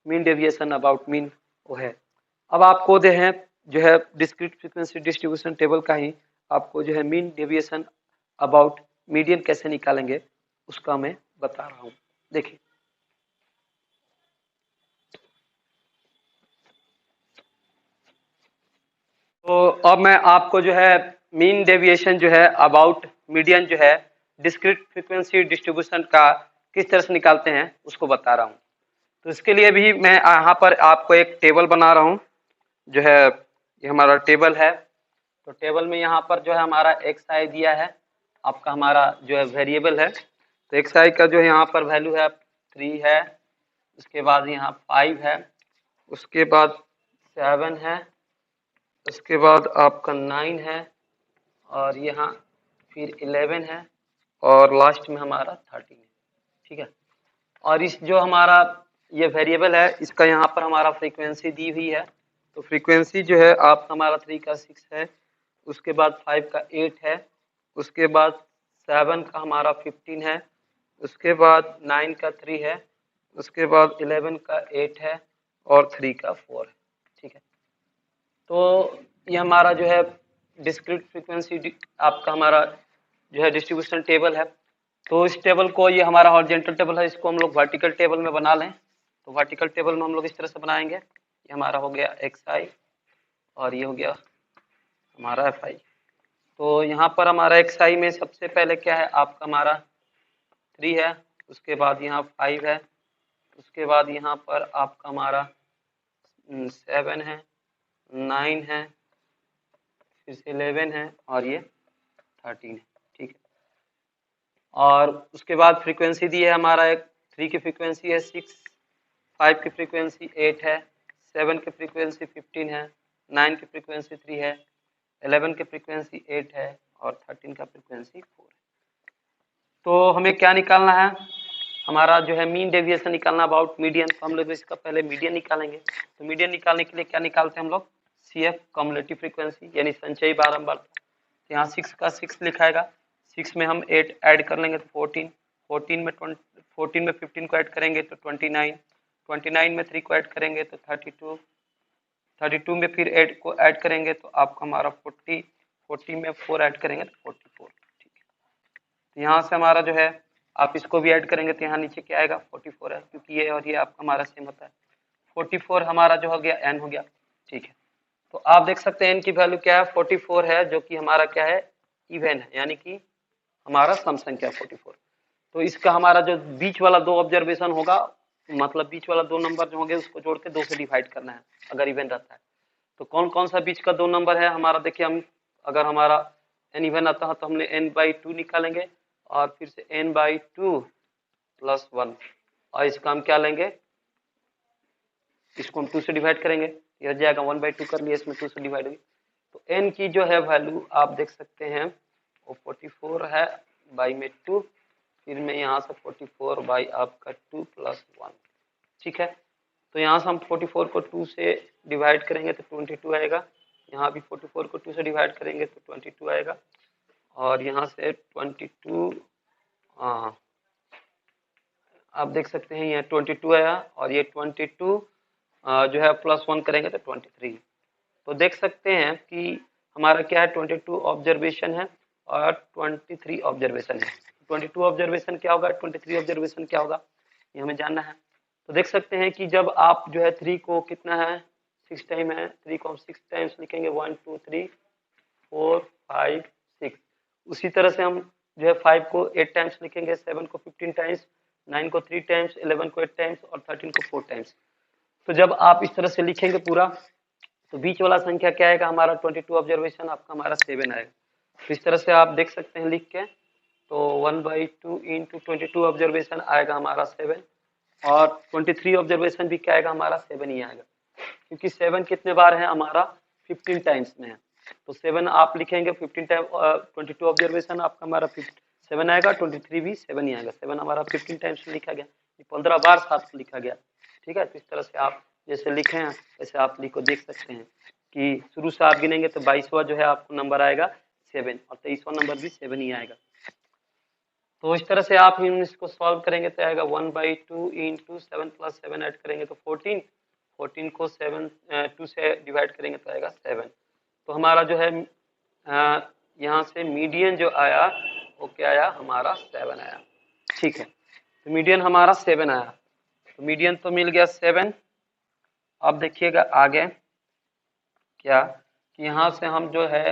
मीन डेविएशन अबाउट मीन वो है। अब आपको जो है डिस्क्रीट फ्रीक्वेंसी डिस्ट्रीब्यूशन टेबल का ही आपको जो है मीन डेविएशन अबाउट मीडियन कैसे निकालेंगे उसका मैं बता रहा हूँ, देखिए। तो अब मैं आपको जो है मीन डेविएशन जो है अबाउट मीडियन जो है डिस्क्रीट फ्रीक्वेंसी डिस्ट्रीब्यूशन का किस तरह से निकालते हैं उसको बता रहा हूँ। तो इसके लिए भी मैं यहाँ पर आपको एक टेबल बना रहा हूँ, जो है ये हमारा टेबल है। तो टेबल में यहाँ पर जो है हमारा एक्स आई दिया है, आपका हमारा जो है वेरिएबल है। तो एक्स आई का जो है यहाँ पर वैल्यू है 3 है, उसके बाद यहाँ 5 है, उसके बाद 7 है, उसके बाद आपका 9 है, और यहाँ फिर 11 है, और लास्ट में हमारा 13 है, ठीक है। और इस जो हमारा ये वेरिएबल है इसका यहाँ पर हमारा फ्रीक्वेंसी दी हुई है। तो फ्रीक्वेंसी जो है आप हमारा 3 का 6 है, उसके बाद 5 का 8 है, उसके बाद 7 का हमारा 15 है, उसके बाद 9 का 3 है, उसके बाद 11 का 8 है, और 3 का 4 है, ठीक है। तो ये हमारा जो है डिस्क्रीट फ्रीक्वेंसी आपका हमारा जो है डिस्ट्रीब्यूशन टेबल है। तो इस टेबल को, ये हमारा हॉरिजॉन्टल टेबल है, इसको हम लोग वर्टिकल टेबल में बना लें। तो वर्टिकल टेबल में हम लोग इस तरह से बनाएंगे, ये हमारा हो गया एक्स आई और ये हो गया हमारा एफ आई। तो यहाँ पर हमारा एक्स आई में सबसे पहले क्या है आपका हमारा 3 है, उसके बाद यहाँ 5 है, उसके बाद यहाँ पर आपका हमारा 7 है, 9 है, फिर से 11 है, और ये 13 है, ठीक है। और उसके बाद फ्रीक्वेंसी दी है हमारा एक 3 की फ्रीक्वेंसी है 6, 5 की फ्रीक्वेंसी 8 है, 7 की फ्रीक्वेंसी 15 है, 9 की फ्रीक्वेंसी 3 है, 11 की फ्रीक्वेंसी 8 है, और 13 का फ्रीक्वेंसी 4 है। तो हमें क्या निकालना है, हमारा जो है मीन डेविएशन निकालना अबाउट मीडियन। तो हम लोग इसका पहले मीडियन निकालेंगे। तो मीडियन निकालने के लिए क्या निकालते हैं हम लोग, सी एफ कम्युलेटिव फ्रीक्वेंसी यानी संचयी बारंबार। यहाँ 6 का 6 लिखाएगा, 6 में हम 8 ऐड कर लेंगे तो 14, 14 में 15 को ऐड करेंगे तो 29, 29 में 3 को ऐड करेंगे तो 32, 32 में फिर 8 को ऐड करेंगे तो आपका हमारा 40, 40 में 4 ऐड करेंगे तो 44। ठीक है, तो यहाँ से हमारा जो है आप इसको भी ऐड करेंगे तो यहाँ नीचे क्या आएगा 44 है, क्योंकि ये और ये आपका हमारा सेम होता है। 44 हमारा जो हो गया n हो गया। ठीक है, तो आप देख सकते हैं n की वैल्यू क्या है 44 है, जो कि हमारा क्या है इवन है, यानी कि हमारा सम संख्या 44। तो इसका हमारा जो बीच वाला दो ऑब्जर्वेशन होगा, मतलब बीच वाला दो नंबर जो होंगे उसको जोड़ के 2 से डिवाइड करना है अगर इवन रहता है। तो कौन कौन सा बीच का दो नंबर है हमारा, देखिए हम अगर हमारा n इवन आता है तो हमने n/2 निकालेंगे और फिर से n/2 + 1 और इसका हम क्या लेंगे, इसको हम 2 से डिवाइड करेंगे, यह हो जाएगा 1/2 कर लिया, इसमें 2 से डिवाइड होगी। तो n की जो है वैल्यू आप देख सकते हैं वो 44 है बाई में 2, फिर मैं यहाँ से 44 बाई आपका 2 + 1। ठीक है, तो यहाँ से हम 44 को 2 से डिवाइड करेंगे तो 22 आएगा, यहाँ भी 44 को 2 से डिवाइड करेंगे तो 22 आएगा, और यहाँ से 22 आप देख सकते हैं यहाँ 22 आया, और ये 22 जो है +1 करेंगे तो 23। तो देख सकते हैं कि हमारा क्या है 22 ऑब्जर्वेशन है और 23 ऑब्जर्वेशन है। 22 ऑब्जर्वेशन क्या होगा, 23 ऑब्जर्वेशन क्या होगा, ये हमें जानना है। तो देख सकते हैं कि जब आप जो है 3 को कितना है 6 टाइम है, 3 को हम 6 टाइम्स लिखेंगे 1 2 3 4 5 6। उसी तरह से हम जो है 5 को 8 टाइम्स लिखेंगे, 7 को 15 टाइम्स, 9 को 3 टाइम्स, 11 को 8 टाइम्स और 13 को 4 टाइम्स। तो जब आप इस तरह से लिखेंगे पूरा, तो बीच वाला संख्या क्या आएगा हमारा 22 ऑब्जर्वेशन आपका हमारा 7 आएगा। तो इस तरह से आप देख सकते हैं लिख के, तो 1/2 इंटू 22 ऑब्जर्वेशन आएगा हमारा 7, और 23 ऑब्जर्वेशन भी क्या आएगा हमारा 7 ही आएगा, क्योंकि 7 कितने बार है हमारा 15 टाइम्स में है। तो 7 आप लिखेंगे 15 टाइम, 22 ऑब्जर्वेशन आपका हमारा 7 आएगा, 23 भी 7 ही आएगा। 7 हमारा 15 टाइम्स में लिखा गया, 15 बार 7 को लिखा गया। ठीक है, तो इस तरह से आप जैसे लिखे हैं वैसे आप लिखो, देख सकते हैं कि शुरू से आप गिनेंगे तो 22वां जो है आपको नंबर आएगा 7 और 23वां नंबर भी 7 ही आएगा। तो इस तरह से आप इसको सॉल्व करेंगे तो आएगा 1/2 इंटू 7 + 7 ऐड करेंगे तो 14, 14 को 2 से डिवाइड करेंगे तो आएगा 7। तो हमारा जो है यहाँ से मीडियन जो आया वो क्या आया हमारा 7 आया। ठीक है, तो मीडियन हमारा 7 आया, तो मीडियन तो मिल गया 7। अब देखिएगा आगे क्या कि यहाँ से हम जो है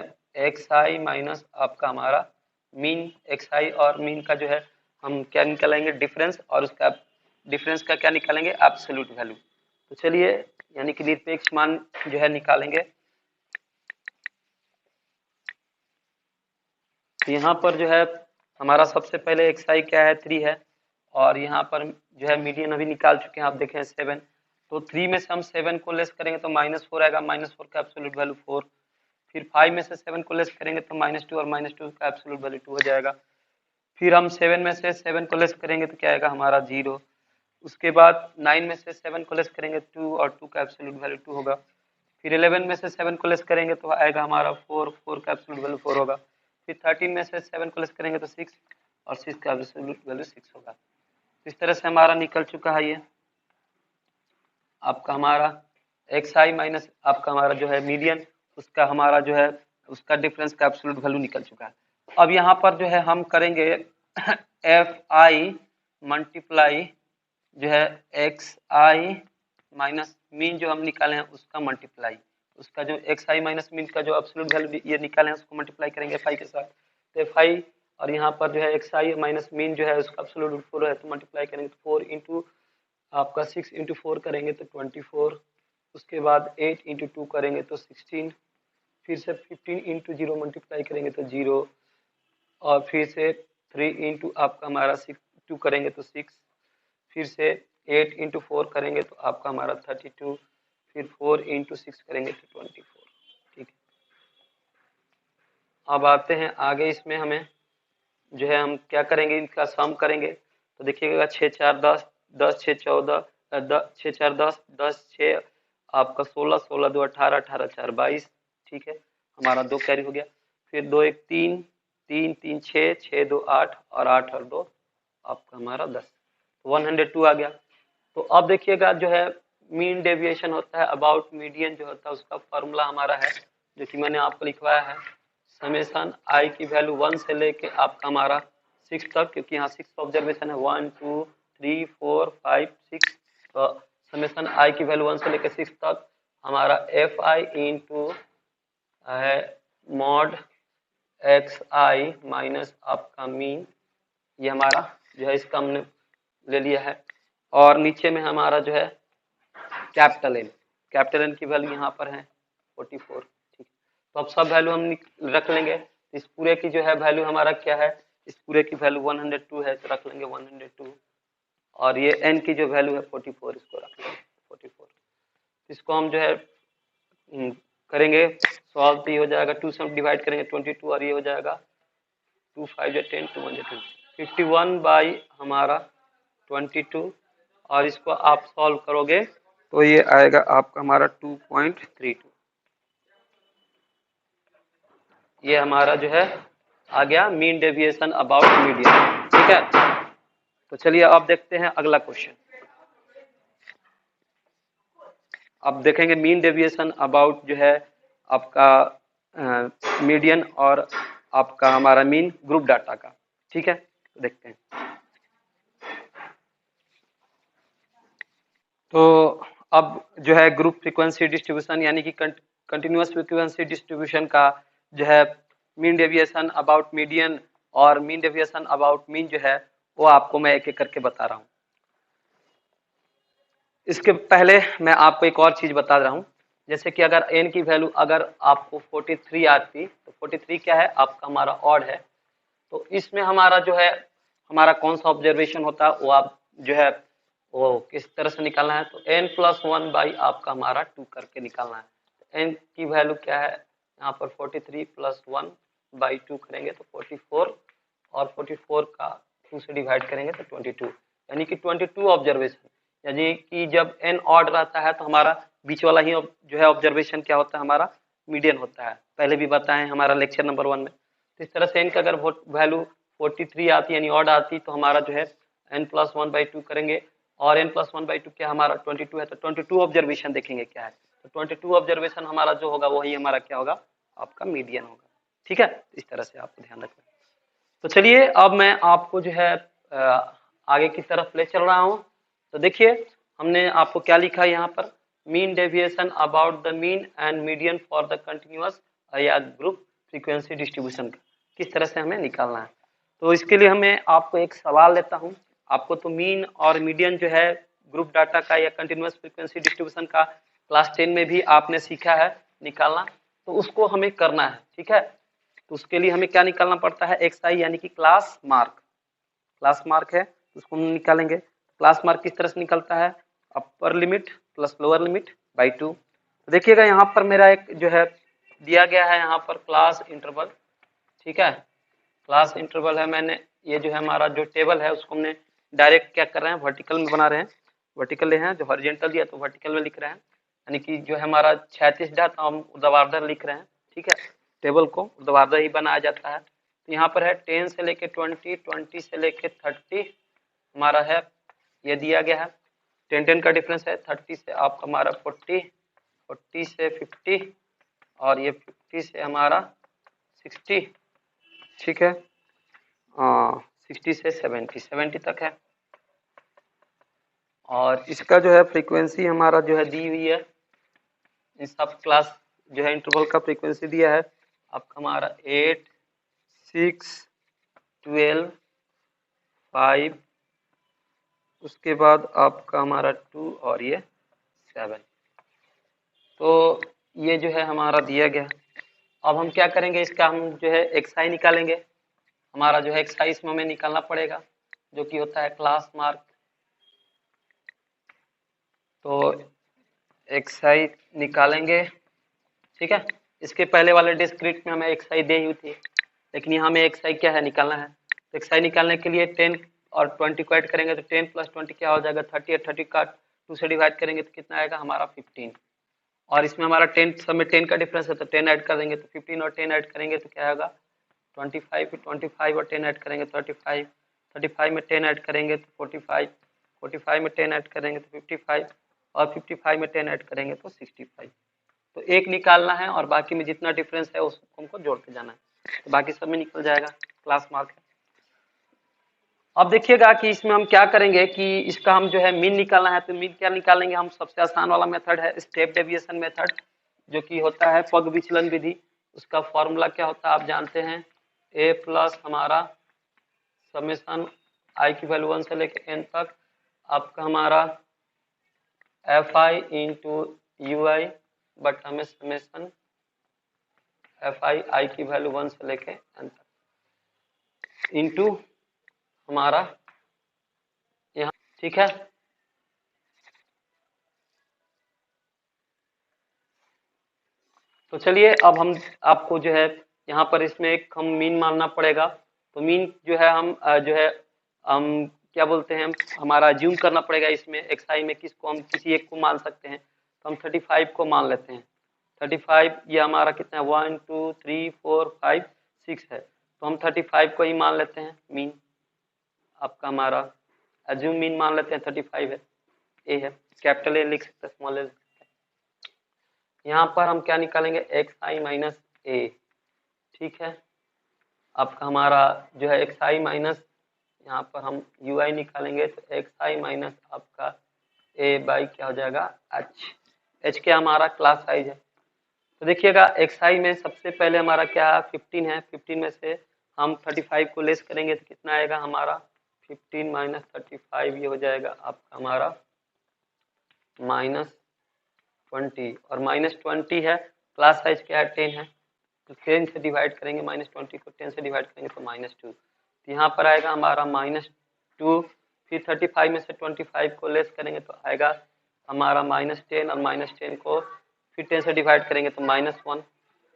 xi माइनस आपका हमारा मीन xi और मीन का जो है हम क्या निकालेंगे डिफरेंस, और उसका डिफरेंस का क्या निकालेंगे एब्सोल्यूट वैल्यू। तो चलिए यानी कि निरपेक्ष मान जो है निकालेंगे। तो यहाँ पर जो है हमारा सबसे पहले xi क्या है 3 है, और यहाँ पर जो है मीडियन अभी निकाल चुके हैं आप देखें 7। तो 3 में से हम 7 को लेस करेंगे तो -4 आएगा, -4 का एब्सोल्यूट वैल्यू 4। फिर 5 में से 7 को लेस करेंगे तो -2 और -2 का एब्सोल्यूट वैल्यू 2 हो जाएगा। फिर हम 7 में से 7 को लेस करेंगे तो क्या आएगा हमारा 0। उसके बाद 9 में से 7 को लेस करेंगे 2 और 2 का एब्सोल्यूट वैल्यू 2 होगा। फिर 11 में से 7 को लेस करेंगे तो आएगा हमारा 4, 4 का एब्सोल्यूट वैल्यू 4 होगा। फिर 13 में से 7 को लेस करेंगे तो 6 और 6 का एब्सोल्यूट वैल्यू 6 होगा। इस तरह से हमारा निकल चुका है ये आपका हमारा xi माइनस आपका हमारा जो है मीडियन, उसका हमारा जो है उसका डिफरेंस का एब्सोल्यूट वैल्यू निकल चुका है। अब यहाँ पर जो है हम करेंगे fi मल्टीप्लाई जो है xi माइनस मीन जो हम निकाले हैं उसका मल्टीप्लाई, उसका जो xi माइनस मीन का जो एब्सोल्यूट वैल्यू ये निकाले हैं उसको मल्टीप्लाई करेंगे fi के साथ। तो fi और यहाँ पर जो है xi माइनस मीन जो है उसका एब्सोल्यूट 4 है, तो मल्टीप्लाई करेंगे तो 4 इंटू आपका 6 इंटू 4 करेंगे तो 24, उसके बाद 8 इंटू 2 करेंगे तो 16, फिर से 15 इंटू 0 मल्टीप्लाई करेंगे तो 0, और फिर से 3 इंटू आपका हमारा 2 करेंगे तो 6, फिर से 8 इंटू 4 करेंगे तो आपका हमारा 32, फिर 4 इंटू 6 करेंगे तो 24। ठीक है, अब आते हैं आगे, इसमें हमें जो है हम क्या करेंगे इनका सम करेंगे। तो देखिएगा 6 4 10, 10 6 14, 6 4 10, 10 6 आपका 16, 16 2 18, 18 4 22। ठीक है, हमारा 2 कैरी हो गया। फिर 2 1 3, 3 3 6, 6 2 8 और 8 और 2 आपका हमारा 10, 102 आ गया। तो अब देखिएगा जो है मीन डेविएशन होता है अबाउट मीडियन जो होता है उसका फॉर्मूला हमारा है जो कि मैंने आपको लिखवाया है समेशन आई की वैल्यू 1 से लेके आपका हमारा 6 तक, क्योंकि यहाँ 6 ऑब्जर्वेशन है 1 2 3 4 5 6, तो समेशन आई की वैल्यू 1 से लेके 6 तक हमारा एफ आई इंटू है मॉड एक्स आई माइनस आपका मीन, ये हमारा जो है इसका हमने ले लिया है। और नीचे में हमारा जो है कैपिटल एन की वैल्यू यहाँ पर है 44। ठीक, तो अब सब वैल्यू हम रख लेंगे। इस पूरे की जो है वैल्यू हमारा क्या है, इस पूरे की वैल्यू 102 है तो रख लेंगे 102, और ये n की जो वैल्यू है 44 इसको रख लेंगे 44। इसको हम जो है करेंगे सॉल्व, तो ये हो जाएगा 2 से हम डिवाइड करेंगे 22 और ये हो जाएगा 2 5 जो 10 2 1 जो 20 51 बाई हमारा 22, और इसको आप सॉल्व करोगे तो ये आएगा आपका हमारा 2.32, ये हमारा जो है आ गया मीन डेविएशन अबाउट मीडियन। ठीक है, तो चलिए अब देखते हैं अगला क्वेश्चन। अब देखेंगे मीन डेविएशन अबाउट जो है आपका मीडियन और आपका हमारा मीन ग्रुप डाटा का। ठीक है, तो देखते हैं। तो अब जो है ग्रुप फ्रीक्वेंसी डिस्ट्रीब्यूशन यानी कि कंटिन्यूअस फ्रीक्वेंसी डिस्ट्रीब्यूशन का जो है मीन डेविएशन अबाउट मीडियन और मीन डेविएशन अबाउट मीन जो है वो आपको मैं एक एक करके बता रहा हूँ। इसके पहले मैं आपको एक और चीज बता रहा हूँ, जैसे कि अगर n की वैल्यू अगर आपको 43 आती तो 43 क्या है आपका हमारा ऑड है, तो इसमें हमारा जो है हमारा कौन सा ऑब्जर्वेशन होता है वो आप जो है वो किस तरह से निकालना है, तो n+1 बाई आपका हमारा 2 करके निकालना है। तो n की वैल्यू क्या है यहाँ पर 43 + 1 बाई 2 करेंगे तो 44, और 44 का 2 से डिवाइड करेंगे तो 22, यानी कि 22 ऑब्जर्वेशन, यानी कि जब n ऑड रहता है तो हमारा बीच वाला ही जो है ऑब्जर्वेशन क्या होता है हमारा मीडियन होता है, पहले भी बताएं हमारा लेक्चर नंबर 1 में। तो इस तरह से n का अगर वैल्यू 43 आती यानी ऑड आती तो हमारा जो है n+1/2 करेंगे, और n+1/2 क्या हमारा 22 है तो 22 ऑब्जर्वेशन देखेंगे क्या है, तो 22 ऑब्जर्वेशन हमारा जो होगा वही हमारा क्या होगा आपका मीडियन होगा। ठीक है, इस तरह से आपको ध्यान रखना। तो चलिए अब मैं आपको जो है आगे की तरफ ले चल रहा हूँ। तो देखिए हमने आपको क्या लिखा है यहाँ पर, mean deviation about the mean and median for the continuous या ग्रुप फ्रीक्वेंसी डिस्ट्रीब्यूशन का किस तरह से हमें निकालना है। तो इसके लिए हमें आपको एक सवाल लेता हूँ। आपको तो मीन और मीडियन जो है ग्रुप डाटा का या कंटिन्यूअस फ्रीक्वेंसी डिस्ट्रीब्यूशन का क्लास 10 में भी आपने सीखा है निकालना, तो उसको हमें करना है। ठीक है, तो उसके लिए हमें क्या निकालना पड़ता है, एक्स आई यानी कि क्लास मार्क है, उसको हम निकालेंगे। क्लास मार्क किस तरह से निकलता है, upper limit plus lower limit by 2। देखिएगा यहाँ पर मेरा एक जो है दिया गया है यहाँ पर क्लास इंटरवल। ठीक है, क्लास इंटरवल है, मैंने ये जो है हमारा जो टेबल है उसको हमने डायरेक्ट क्या कर रहे हैं वर्टिकल में बना रहे हैं, वर्टिकल ले हैं, जो हॉरिजॉन्टल दिया तो वर्टिकल में लिख रहे हैं, यानी कि जो है हमारा क्षैतिज था तो हम ऊर्ध्वाधर लिख रहे हैं। ठीक है, टेबल को ऊर्ध्वाधर ही बनाया जाता है। तो यहाँ पर है 10 से लेके 20, 20 से लेके 30 हमारा है, ये दिया गया है। 10 का डिफरेंस है, 30 से आपका हमारा 40, 40 से 50, और ये 50 से हमारा 60। ठीक है, 60 से 70 तक है। और इसका जो है फ्रीक्वेंसी हमारा जो है दी हुई है, इन सब क्लास जो है इंटरवल का फ्रीक्वेंसी दिया है आपका हमारा 8 6 12 5, उसके बाद आपका हमारा 2 और ये 7। तो ये जो है हमारा दिया गया। अब हम क्या करेंगे, इसका हम जो है एक्सआई निकालेंगे। हमारा जो है एक्सआई इसमें हमें निकालना पड़ेगा जो कि होता है क्लास मार्क। तो एक्सआई निकालेंगे। ठीक है, इसके पहले वाले डिस्क्रीट में हमें एक्सआई दी हुई थी, लेकिन यहाँ में एक्सआई क्या है निकालना है। तो एक्सआई निकालने के लिए 10 और 20 को ऐड करेंगे तो 10 + 20 क्या हो जाएगा 30, और 30 का 2 से डिवाइड करेंगे तो कितना आएगा हमारा 15, और इसमें हमारा 10 सब में 10 का डिफरेंस है तो 10 ऐड कर देंगे तो 15 और 10 ऐड करेंगे तो क्या होगा 25, 25 और 10 ऐड करेंगे 35, 35 में 10 ऐड करेंगे तो 45, 45 में 10 ऐड करेंगे तो 55 और 55 में 10 ऐड करेंगे तो 65। तो एक निकालना है और बाकी में जितना डिफरेंस है उसको हमको जोड़ के जाना है, तो बाकी सब में निकल जाएगा, क्लास मार्क है। अब देखिएगा कि इसमें हम क्या करेंगे कि इसका हम जो है मीन निकालना है, तो मीन क्या निकालेंगे हम, सबसे आसान वाला मेथड है स्टेप डेविएशन मेथड, जो कि होता है पग विचलन विधि। उसका फॉर्मूला क्या होता है आप जानते हैं, a प्लस हमारा समेशन आई की वैल्यू 1 से लेके n तक आपका हमारा एफ आई इंटू यू आई बटा में समेशन एफ आई की वैल्यू 1 से लेके n तक इंटू हमारा यहाँ, ठीक है। तो चलिए अब हम आपको जो है यहाँ पर इसमें एक हम मीन मानना पड़ेगा। तो मीन जो है हम जो है हम क्या बोलते हैं, हमारा ज्यूम करना पड़ेगा इसमें एक्सआई में किसको हम किसी एक को मान सकते हैं, तो हम 35 को मान लेते हैं। 35 ये हमारा कितना है 1 2 3 4 5 6 है, तो हम 35 को ही मान लेते हैं मीन, आपका हमारा एज्यूम मीन मान लेते हैं 35 है, ए है, कैपिटल ए लिख सकते हैं स्मॉल ए। यहाँ पर हम क्या निकालेंगे एक्स आई माइनस ए, ठीक है। आपका हमारा जो है एक्स आई माइनस, यहाँ पर हम यू आई निकालेंगे तो एक्स आई माइनस आपका ए बाई क्या हो जाएगा एच, एच क्या हमारा क्लास साइज है। तो देखिएगा एक्स आई में सबसे पहले हमारा क्या है 15 है, 15 में से हम 35 को लेस करेंगे तो कितना आएगा हमारा 15 माइनस 35, ये हो जाएगा आपका हमारा -20, और -20 है, क्लास साइज क्या है 10 है, तो 10 से डिवाइड करेंगे, -20 को 10 से डिवाइड करेंगे तो -2, तो यहाँ पर आएगा हमारा -2, फिर 35 में से 25 को लेस करेंगे तो आएगा हमारा -10, और -10 को फिर 10 से डिवाइड करेंगे तो -1,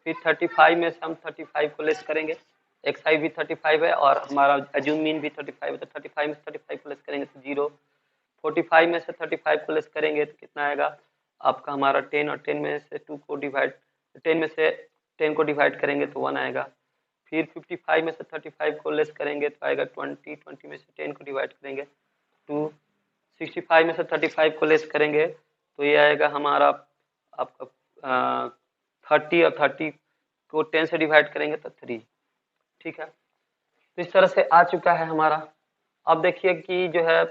फिर 35 में से हम 35 को लेस करेंगे, एक्स आई भी 35 है और हमारा एज्यूम मीन भी 35 है, तो 35 में से 35 को लेस करेंगे तो 0, 45 में से 35 को लेस करेंगे तो कितना आएगा आपका हमारा 10, और 10 में से 2 को डिवाइड 10 में से 10 को डिवाइड करेंगे तो 1 आएगा, फिर 55 में से 35 को लेस करेंगे तो आएगा 20, 20 में से 10 को डिवाइड करेंगे 2, 65 में से 35 को लेस करेंगे तो ये आएगा हमारा आपका 30, और 30 को 10 से डिवाइड करेंगे तो 3, ठीक है। तो इस तरह से आ चुका है हमारा। अब देखिए कि जो है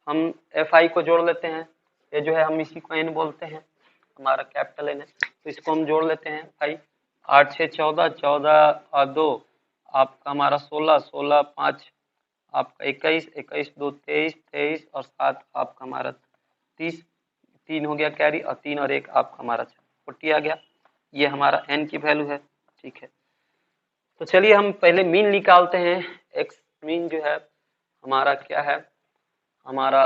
हम एफ आई को जोड़ लेते हैं, ये जो है हम इसी को एन बोलते हैं, हमारा कैपिटल एन है, तो इसको हम जोड़ लेते हैं भाई, 8 6 14, 14 और 2 आपका हमारा 16, 16 5 आपका 21, 21 2 23, 23 और 7 आपका हमारा 30, 3 हो गया कैरी, और 3 और 1 आपका हमारा 40 आ गया, ये हमारा एन की वैल्यू है, ठीक है। तो चलिए हम पहले मीन निकालते हैं। एक्स मीन जो है हमारा क्या है, हमारा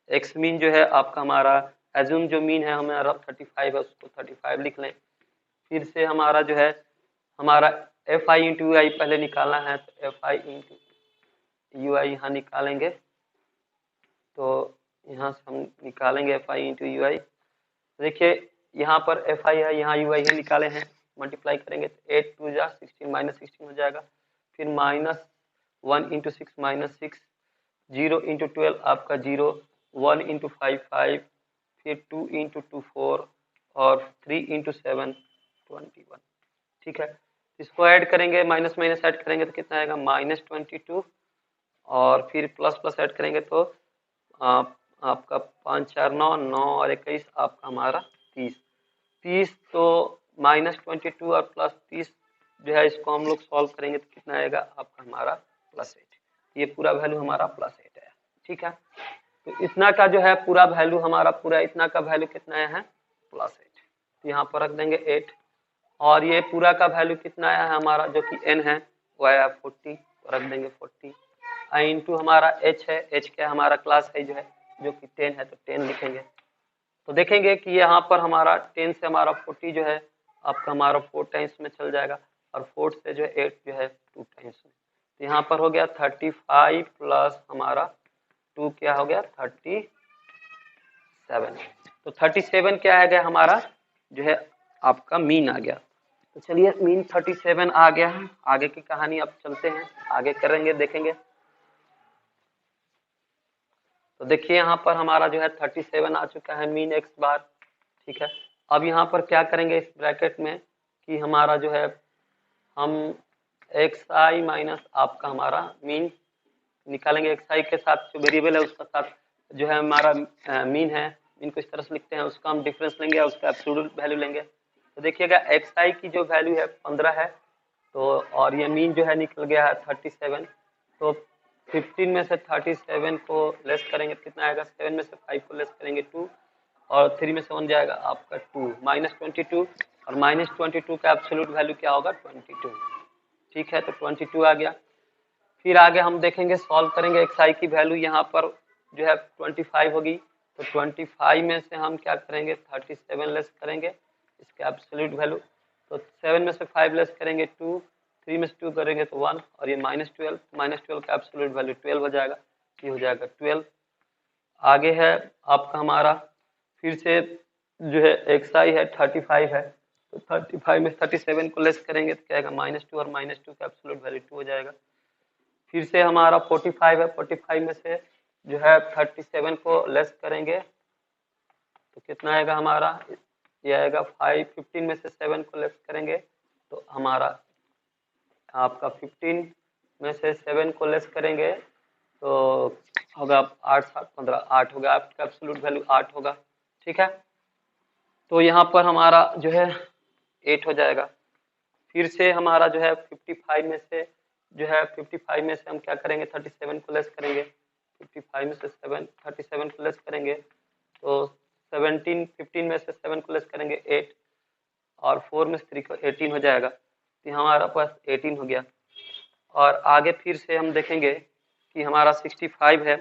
एक्स मीन जो है आपका हमारा एज्यूम जो मीन है हमारा 35 है, उसको 35 लिख लें। फिर से हमारा जो है हमारा एफ आई इंटू यू आई पहले निकालना है, तो एफ आई इंटू यू आई यहाँ निकालेंगे, तो यहाँ से हम निकालेंगे एफ आई इंटू यू आई। देखिए यहाँ पर एफ आई है, यहाँ यू आई है, निकाले हैं, मल्टीप्लाई करेंगे तो 8 2 जा 16 -16 हो जाएगा, फिर -1 इंटू 6 -6, 0 इंटू 12 आपका 0, 1 इंटू 5 5, फिर 2 इंटू 2 4, और 3 इंटू 7 21, ठीक है। इसको ऐड करेंगे, माइनस माइनस ऐड करेंगे तो कितना आएगा -22, और फिर प्लस प्लस ऐड करेंगे तो आपका 5 4 9 9 और 21 आपका हमारा 30, 30 तो -22 और +30 जो है इसको हम लोग सॉल्व करेंगे तो कितना आएगा आपका हमारा +8, ये पूरा वैल्यू हमारा +8 है, ठीक है। तो इतना का जो है पूरा वैल्यू हमारा, पूरा इतना का वैल्यू कितना आया है +8, तो यहाँ पर रख देंगे 8, और ये पूरा का वैल्यू कितना आया है हमारा जो कि n है वो आया 40, तो रख देंगे 40, इंटू हमारा h है, h क्या हमारा क्लास है जो है जो कि 10 है, तो 10 लिखेंगे। तो देखेंगे कि यहाँ पर हमारा 10 से हमारा 40 जो है आपका हमारा 4 टाइम्स में चल जाएगा, और 4 से जो है 8 जो है 2 टाइम्स में, तो यहाँ पर हो गया 35 प्लस हमारा 2 क्या हो गया 37, तो 37 क्या आ गया हमारा जो है आपका मीन आ गया। तो चलिए मीन 37 आ गया है, आगे की कहानी अब चलते हैं, आगे करेंगे देखेंगे। तो देखिए यहाँ पर हमारा जो है 37 आ चुका है मीन एक्स बार। ठीक है, अब यहाँ पर क्या करेंगे इस ब्रैकेट में कि हमारा जो है हम एक्स आई माइनस आपका हमारा मीन निकालेंगे। एक्स आई के साथ जो वेरिएबल है उसका साथ जो है हमारा मीन है, मीन को इस तरह से लिखते हैं, उसका हम डिफरेंस लेंगे और उसका एब्सोल्यूट वैल्यू लेंगे। तो देखिएगा एक्स आई की जो वैल्यू है 15 है, तो और ये मीन जो है निकल गया है 37। तो 15 में से 37 को लेस करेंगे तो कितना आएगा, 7 में से 5 को लेस करेंगे 2 और 3 में से 1 जाएगा आपका 2 -22 और -22 का एब्सोल्यूट वैल्यू क्या होगा 22। ठीक है, तो 22 आ गया। फिर आगे हम देखेंगे सॉल्व करेंगे एक्स आई की वैल्यू यहाँ पर जो है 25 होगी। तो 25 में से हम क्या करेंगे 37 लेस करेंगे इसका एब्सोल्यूट वैल्यू। तो 7 में से 5 लेस करेंगे 2, 3 में से 2 करेंगे तो 1 और ये -12 का एब्सोल्यूट वैल्यू 12 हो जाएगा, ये हो जाएगा 12। आगे है आपका हमारा फिर से जो है एक्स आई है 35 है, तो 35 में 37 को लेस करेंगे तो क्या आएगा -2 और -2 का एब्सोल्यूट वैल्यू 2 हो जाएगा। फिर से हमारा 45 है, 45 में से जो है 37 को लेस करेंगे तो कितना आएगा हमारा, ये आएगा 15 में से 7 को लेस करेंगे तो हमारा आपका 15 में से 7 को लेस करेंगे तो होगा 8 7 15 8 होगा, आपका एब्सोल्यूट वैल्यू 8 होगा। ठीक है, तो यहाँ पर हमारा जो है 8 हो जाएगा। फिर से हमारा जो है 55 में से जो है 55 में से हम क्या करेंगे 37 को लेस करेंगे, 55 में से 37 को लेस करेंगे तो 15 में से 7 को लेस करेंगे 8 और 4 में से 3 को 18 हो जाएगा। तो हमारा पास 18 हो गया। और आगे फिर से हम देखेंगे कि हमारा 65 है,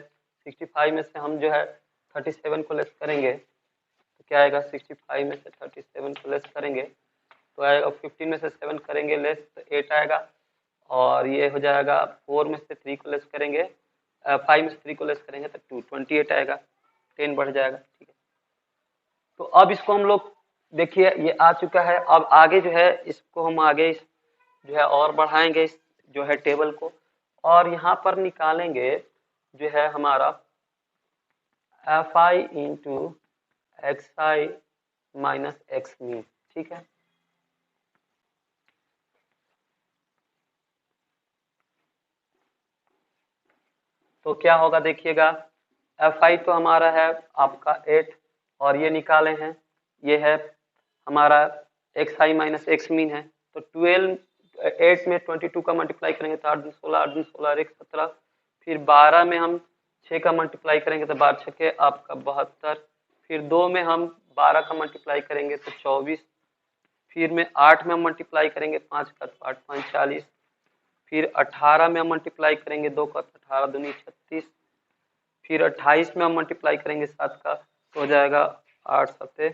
65 में से हम जो है 37 को लेस करेंगे तो क्या आएगा 65 में से 37 को लेस करेंगे तो आएगा 15 में से 7 करेंगे लेस तो 8 आएगा और ये हो जाएगा 4 में से 3 को लेस करेंगे 5 में से 3 को लेस करेंगे तो 28 आएगा, 10 बढ़ जाएगा। ठीक है, तो अब इसको हम लोग देखिए ये आ चुका है। अब आगे जो है इसको हम आगे जो है और बढ़ाएंगे इस जो है टेबल को और यहाँ पर निकालेंगे जो है हमारा F I into X I minus x mean. ठीक है, तो क्या होगा देखिएगा एफ आई तो हमारा है आपका 8 और ये निकाले हैं, ये है हमारा x I minus x mean है। तो 8 में 22 का मल्टीप्लाई करेंगे तो 8 दूनी 16, 8 दूनी 16 1 17, फिर 12 में हम 6 का मल्टीप्लाई करेंगे तो 12 6 आपका 72, फिर 2 में हम 12 का मल्टीप्लाई करेंगे तो 24, फिर में 8 में हम मल्टीप्लाई करेंगे 5 का तो 8 5 40, फिर 18 में हम मल्टीप्लाई करेंगे 2 का तो 18 दूनी 36, फिर 28 में हम मल्टीप्लाई करेंगे 7 का तो हो जाएगा 8 7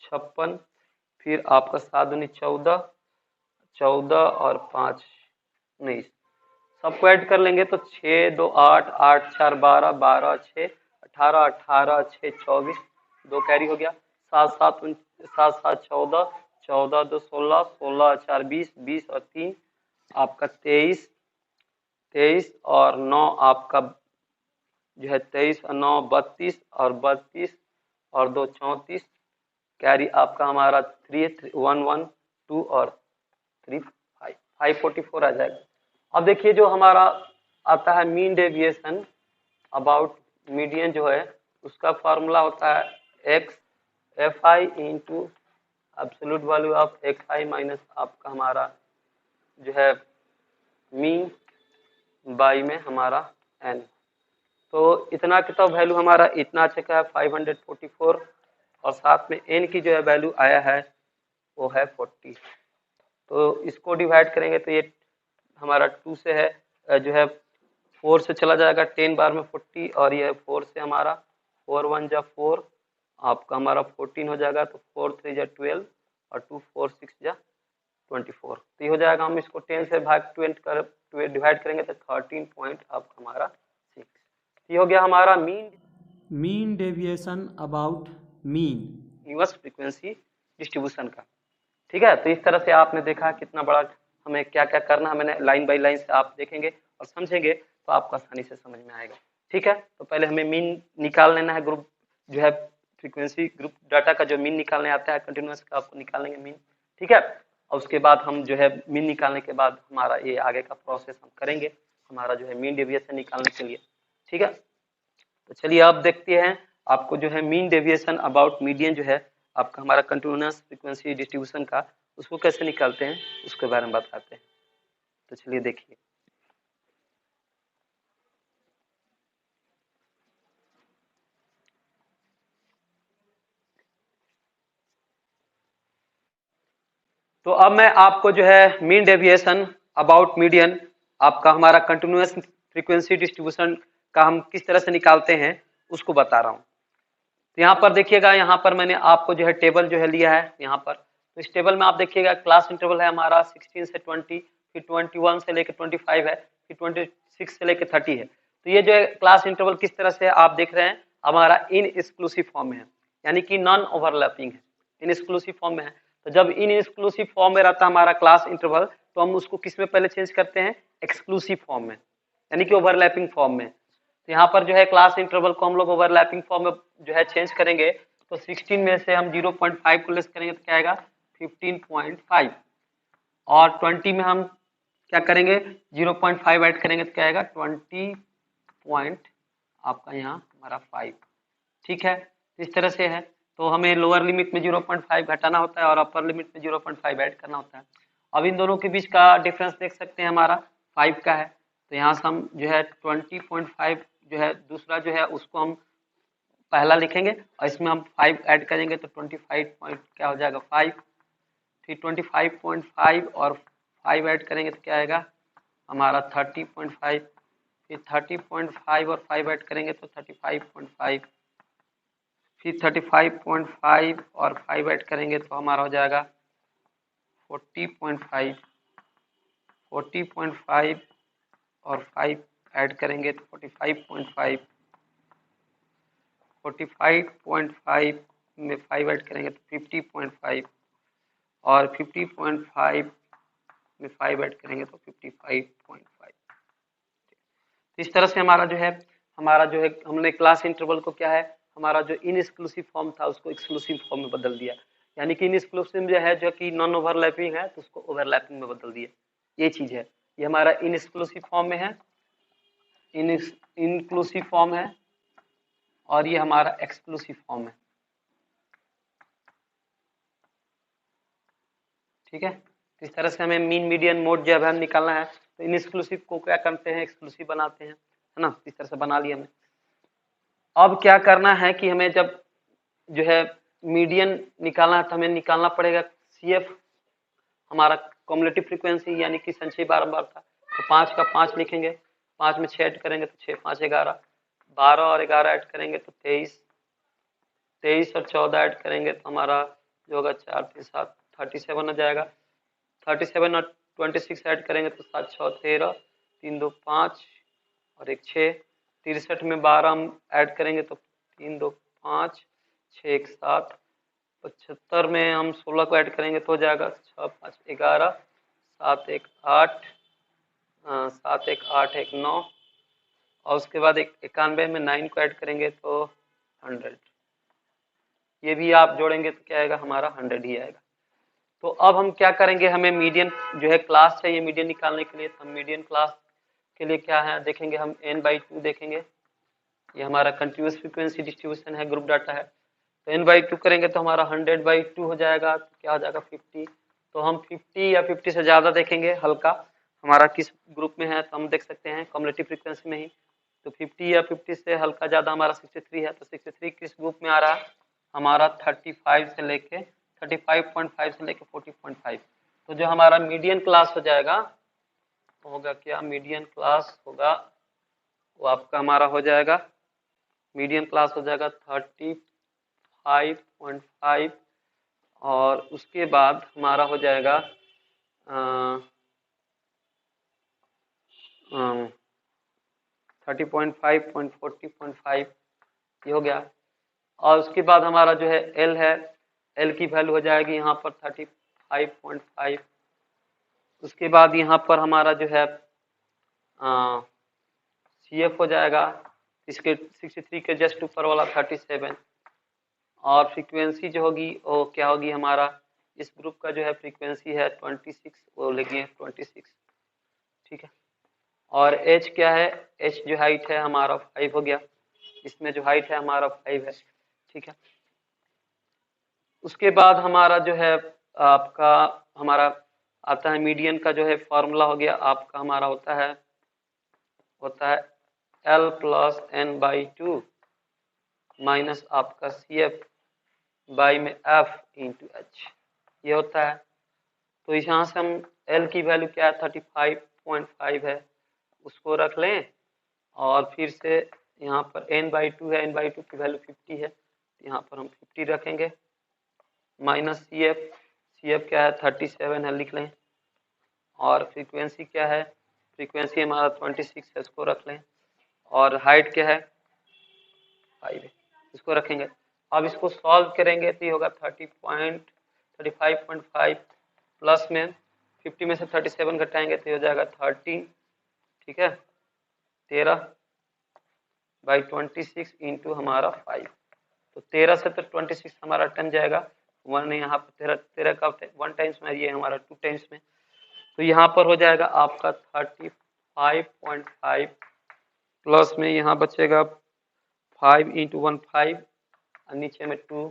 56, फिर आपका 7 दूनी 14, 14 और 5 19, सबको ऐड कर लेंगे तो 6 2 8 8 4 12 12 6 18 18 6 24, 2 कैरी हो गया, 7 7 7 7 14 14 2 16 16 4 20 20 और 3 आपका 23 23 और 9 आपका जो है 23 और 9 32 और 32 और 2 34, कैरी आपका हमारा 3 1 1 2 और 3 5 544 आ जाएगा। अब देखिए जो हमारा आता है मीन डेविएशन अबाउट मीडियन जो है उसका फॉर्मूला होता है x F I into absolute value of X I minus आपका हमारा जो है मीन बाई में हमारा एन। तो इतना की तो वैल्यू हमारा इतना आ चुका है 544 और साथ में एन की जो है वैल्यू आया है वो है 40। तो इसको डिवाइड करेंगे तो ये हमारा 2 से है जो है 4 से चला जाएगा 10 बार में 40 और ये 4 से हमारा 4 1 जा 4 आपका हमारा 14 हो जाएगा तो 4 3 जा 12 और 2 4 6 जा 24, तो ये हो जाएगा। हम इसको 10 से भाग 20 कर डिवाइड करेंगे तो 13 पॉइंट आपका हमारा 6, ये हो गया हमारा mean deviation about mean inverse frequency distribution का। ठीक है, तो इस तरह से आपने देखा कितना बड़ा हमें क्या क्या करना है, मैंने लाइन बाय लाइन से आप देखेंगे और समझेंगे तो आपको आसानी से समझ में आएगा। ठीक है। तो पहले हमें मीन निकाल लेना है, ग्रुप जो है फ्रीक्वेंसी ग्रुप डाटा का जो मीन निकालने आता है कंटिन्यूअस का, आपको निकालेंगे मीन, ठीक है। और उसके बाद हम जो है मीन निकालने के बाद हमारा ये आगे का प्रोसेस हम करेंगे, हमारा जो है मीन डेविएशन निकालने के लिए, ठीक है। तो चलिए अब देखते हैं आपको जो है मीन डेविएशन अबाउट मीडियन जो है आपका हमारा कंटिन्यूअस फ्रीक्वेंसी डिस्ट्रीब्यूशन का, उसको कैसे निकालते हैं उसके बारे में बताते हैं। तो चलिए देखिए, तो अब मैं आपको जो है मीन डेविएशन अबाउट मीडियन आपका हमारा कंटिन्यूअस फ्रीक्वेंसी डिस्ट्रीब्यूशन का हम किस तरह से निकालते हैं उसको बता रहा हूँ। तो यहाँ पर देखिएगा, यहाँ पर मैंने आपको जो है टेबल जो है लिया है यहाँ पर। तो इस टेबल में आप देखिएगा क्लास इंटरवल है हमारा 16 से 20, फिर 21 से लेकर 25 है, फिर 26 से लेकर 30 है। तो ये जो है क्लास इंटरवल किस तरह से आप देख रहे हैं, हमारा इन एक्सक्लूसिव फॉर्म में है, यानी कि नॉन ओवरलैपिंग है, इन एक्सक्लूसिव फॉर्म में है। तो जब इन एक्सक्लूसिव फॉर्म में रहता है हमारा क्लास इंटरवल, तो हम उसको किस में पहले चेंज करते हैं, एक्सक्लूसिव फॉर्म में, यानी कि ओवरलैपिंग फॉर्म में। तो यहाँ पर जो है क्लास इंटरवल को हम लोग ओवरलैपिंग फॉर्म में जो है चेंज करेंगे। तो 16 में से हम 0.5 को लेस करेंगे तो क्या आएगा 15.5, और 20 में हम क्या करेंगे 0.5 ऐड करेंगे तो क्या आएगा 20 पॉइंट आपका यहाँ हमारा 5, ठीक है। इस तरह से है। तो हमें लोअर लिमिट में 0.5 घटाना होता है और अपर लिमिट में 0.5 ऐड करना होता है। अब इन दोनों के बीच का डिफरेंस देख सकते हैं हमारा 5 का है। तो यहाँ से हम जो है 20.5 जो है दूसरा जो है उसको हम पहला लिखेंगे और इसमें हम 5 ऐड करेंगे तो 25 पॉइंट क्या हो जाएगा 5, फिर 25.5 और 5 ऐड करेंगे तो क्या आएगा हमारा 30.5, फिर 30.5 और 5 ऐड करेंगे तो 35.5, फिर 35.5 और 5 ऐड करेंगे तो हमारा हो जाएगा 40.5, 40.5 और 5 ऐड करेंगे तो 45.5, 45.5 में 5 ऐड करेंगे तो 50.5 और 50.5 में 5 ऐड करेंगे तो 55.5। इस तरह से हमारा जो है हमने क्लास इंटरवल को क्या है हमारा जो इन एक्सक्लूसिव फॉर्म था उसको एक्सक्लूसिव फॉर्म में बदल दिया, यानी कि इन एक्सक्लूसिव जो है जो कि नॉन ओवरलैपिंग है तो उसको ओवरलैपिंग में बदल दिया। ये चीज है, ये हमारा इन एक्सक्लूसिव फॉर्म में है, इन इंक्लूसिव फॉर्म है, और ये हमारा एक्सक्लूसिव फॉर्म है, ठीक है। इस तरह से हमें मीन मीडियन मोड जो है निकालना है तो इन एक्सक्लूसिव को क्या करते हैं एक्सक्लूसिव बनाते हैं, है ना। इस तरह से बना लिया हमने। अब क्या करना है कि हमें जब जो है मीडियन निकालना है तो हमें निकालना पड़ेगा CF हमारा कम्युलेटिव फ्रीक्वेंसी, यानी कि संचयी बारंबार था। तो 5 का 5 लिखेंगे, 5 में 6 ऐड करेंगे तो 6 5 11, 12 और 11 ऐड करेंगे तो 23, 23 और 14 ऐड करेंगे तो हमारा जो होगा 4 3 7 37 हो जाएगा। 37 और 26 ऐड करेंगे तो 7 6 13, 3 2 5 और 1 6, 63 में 12 हम ऐड करेंगे तो 3 2 5 6 1 7, 75 में हम 16 को ऐड करेंगे तो हो जाएगा 6 5 11, 7 1 8, 7 1 8 1 9, और उसके बाद 91 में 9 को ऐड करेंगे तो 100, ये भी आप जोड़ेंगे तो क्या आएगा हमारा 100 ही आएगा। तो अब हम क्या करेंगे, हमें मीडियन जो है क्लास चाहिए मीडियन निकालने के लिए। तो हम मीडियन क्लास के लिए क्या है देखेंगे, हम n/2 देखेंगे। ये हमारा कंटिन्यूअस फ्रीक्वेंसी डिस्ट्रीब्यूशन है, ग्रुप डाटा है। तो n/2 करेंगे तो हमारा 100/2 हो जाएगा, तो क्या हो जाएगा 50। तो हम 50 या 50 से ज़्यादा देखेंगे हल्का हमारा किस ग्रुप में है, तो हम देख सकते हैं कम्युलेटिव फ्रीक्वेंसी में ही। तो 50 या 50 से हल्का ज़्यादा हमारा 63 है। तो 63 किस ग्रुप में आ रहा है हमारा 35 से लेके 35.5 से लेके 40.5। तो जो हमारा मीडियन क्लास हो जाएगा होगा क्या, मीडियन क्लास होगा वो आपका हमारा हो जाएगा, मीडियन क्लास हो जाएगा 35.5, और उसके बाद हमारा हो जाएगा 30.5 40.5, ये हो गया। और उसके बाद हमारा जो है एल है, एल की वैल्यू हो जाएगी यहाँ पर 35.5। उसके बाद यहाँ पर हमारा जो है CF हो जाएगा, इसके 63 के जस्ट ऊपर वाला 37, और फ्रीक्वेंसी जो होगी वो क्या होगी हमारा, इस ग्रुप का जो है फ्रीक्वेंसी है 26, वो लेंगे 26, ठीक है। और एच क्या है, एच जो हाइट है हमारा 5 हो गया, इसमें जो हाइट है हमारा 5 है, ठीक है। उसके बाद हमारा जो है आपका हमारा आता है मीडियन का जो है फॉर्मूला हो गया आपका, हमारा होता है L plus N by two minus आपका सी एफ बाई में एफ इंटू एच, ये होता है। तो यहाँ से हम L की वैल्यू क्या है 35.5 है, उसको रख लें, और फिर से यहाँ पर n/2 है, n/2 की वैल्यू 50 है, यहाँ पर हम 50 रखेंगे, माइनस सी एफ क्या है 37 है, लिख लें, और फ्रीक्वेंसी क्या है, फ्रीक्वेंसी हमारा 26 है, इसको रख लें, और हाइट क्या है 5 है, इसको रखेंगे। अब इसको सॉल्व करेंगे तो ये होगा 35.5 प्लस में 50 में से 37 घटाएंगे तो हो जाएगा 13, ठीक है, 13/26 इंटू हमारा 5। तो 13 से तो 26 हमारा टन जाएगा, 1 यहाँ पर 13 का 1 टाइम्स में, ये हमारा 2 टाइम्स में, तो यहाँ पर हो जाएगा आपका 35.5 प्लस में यहाँ बचेगा 5 इंटू 1 5 और नीचे में 2,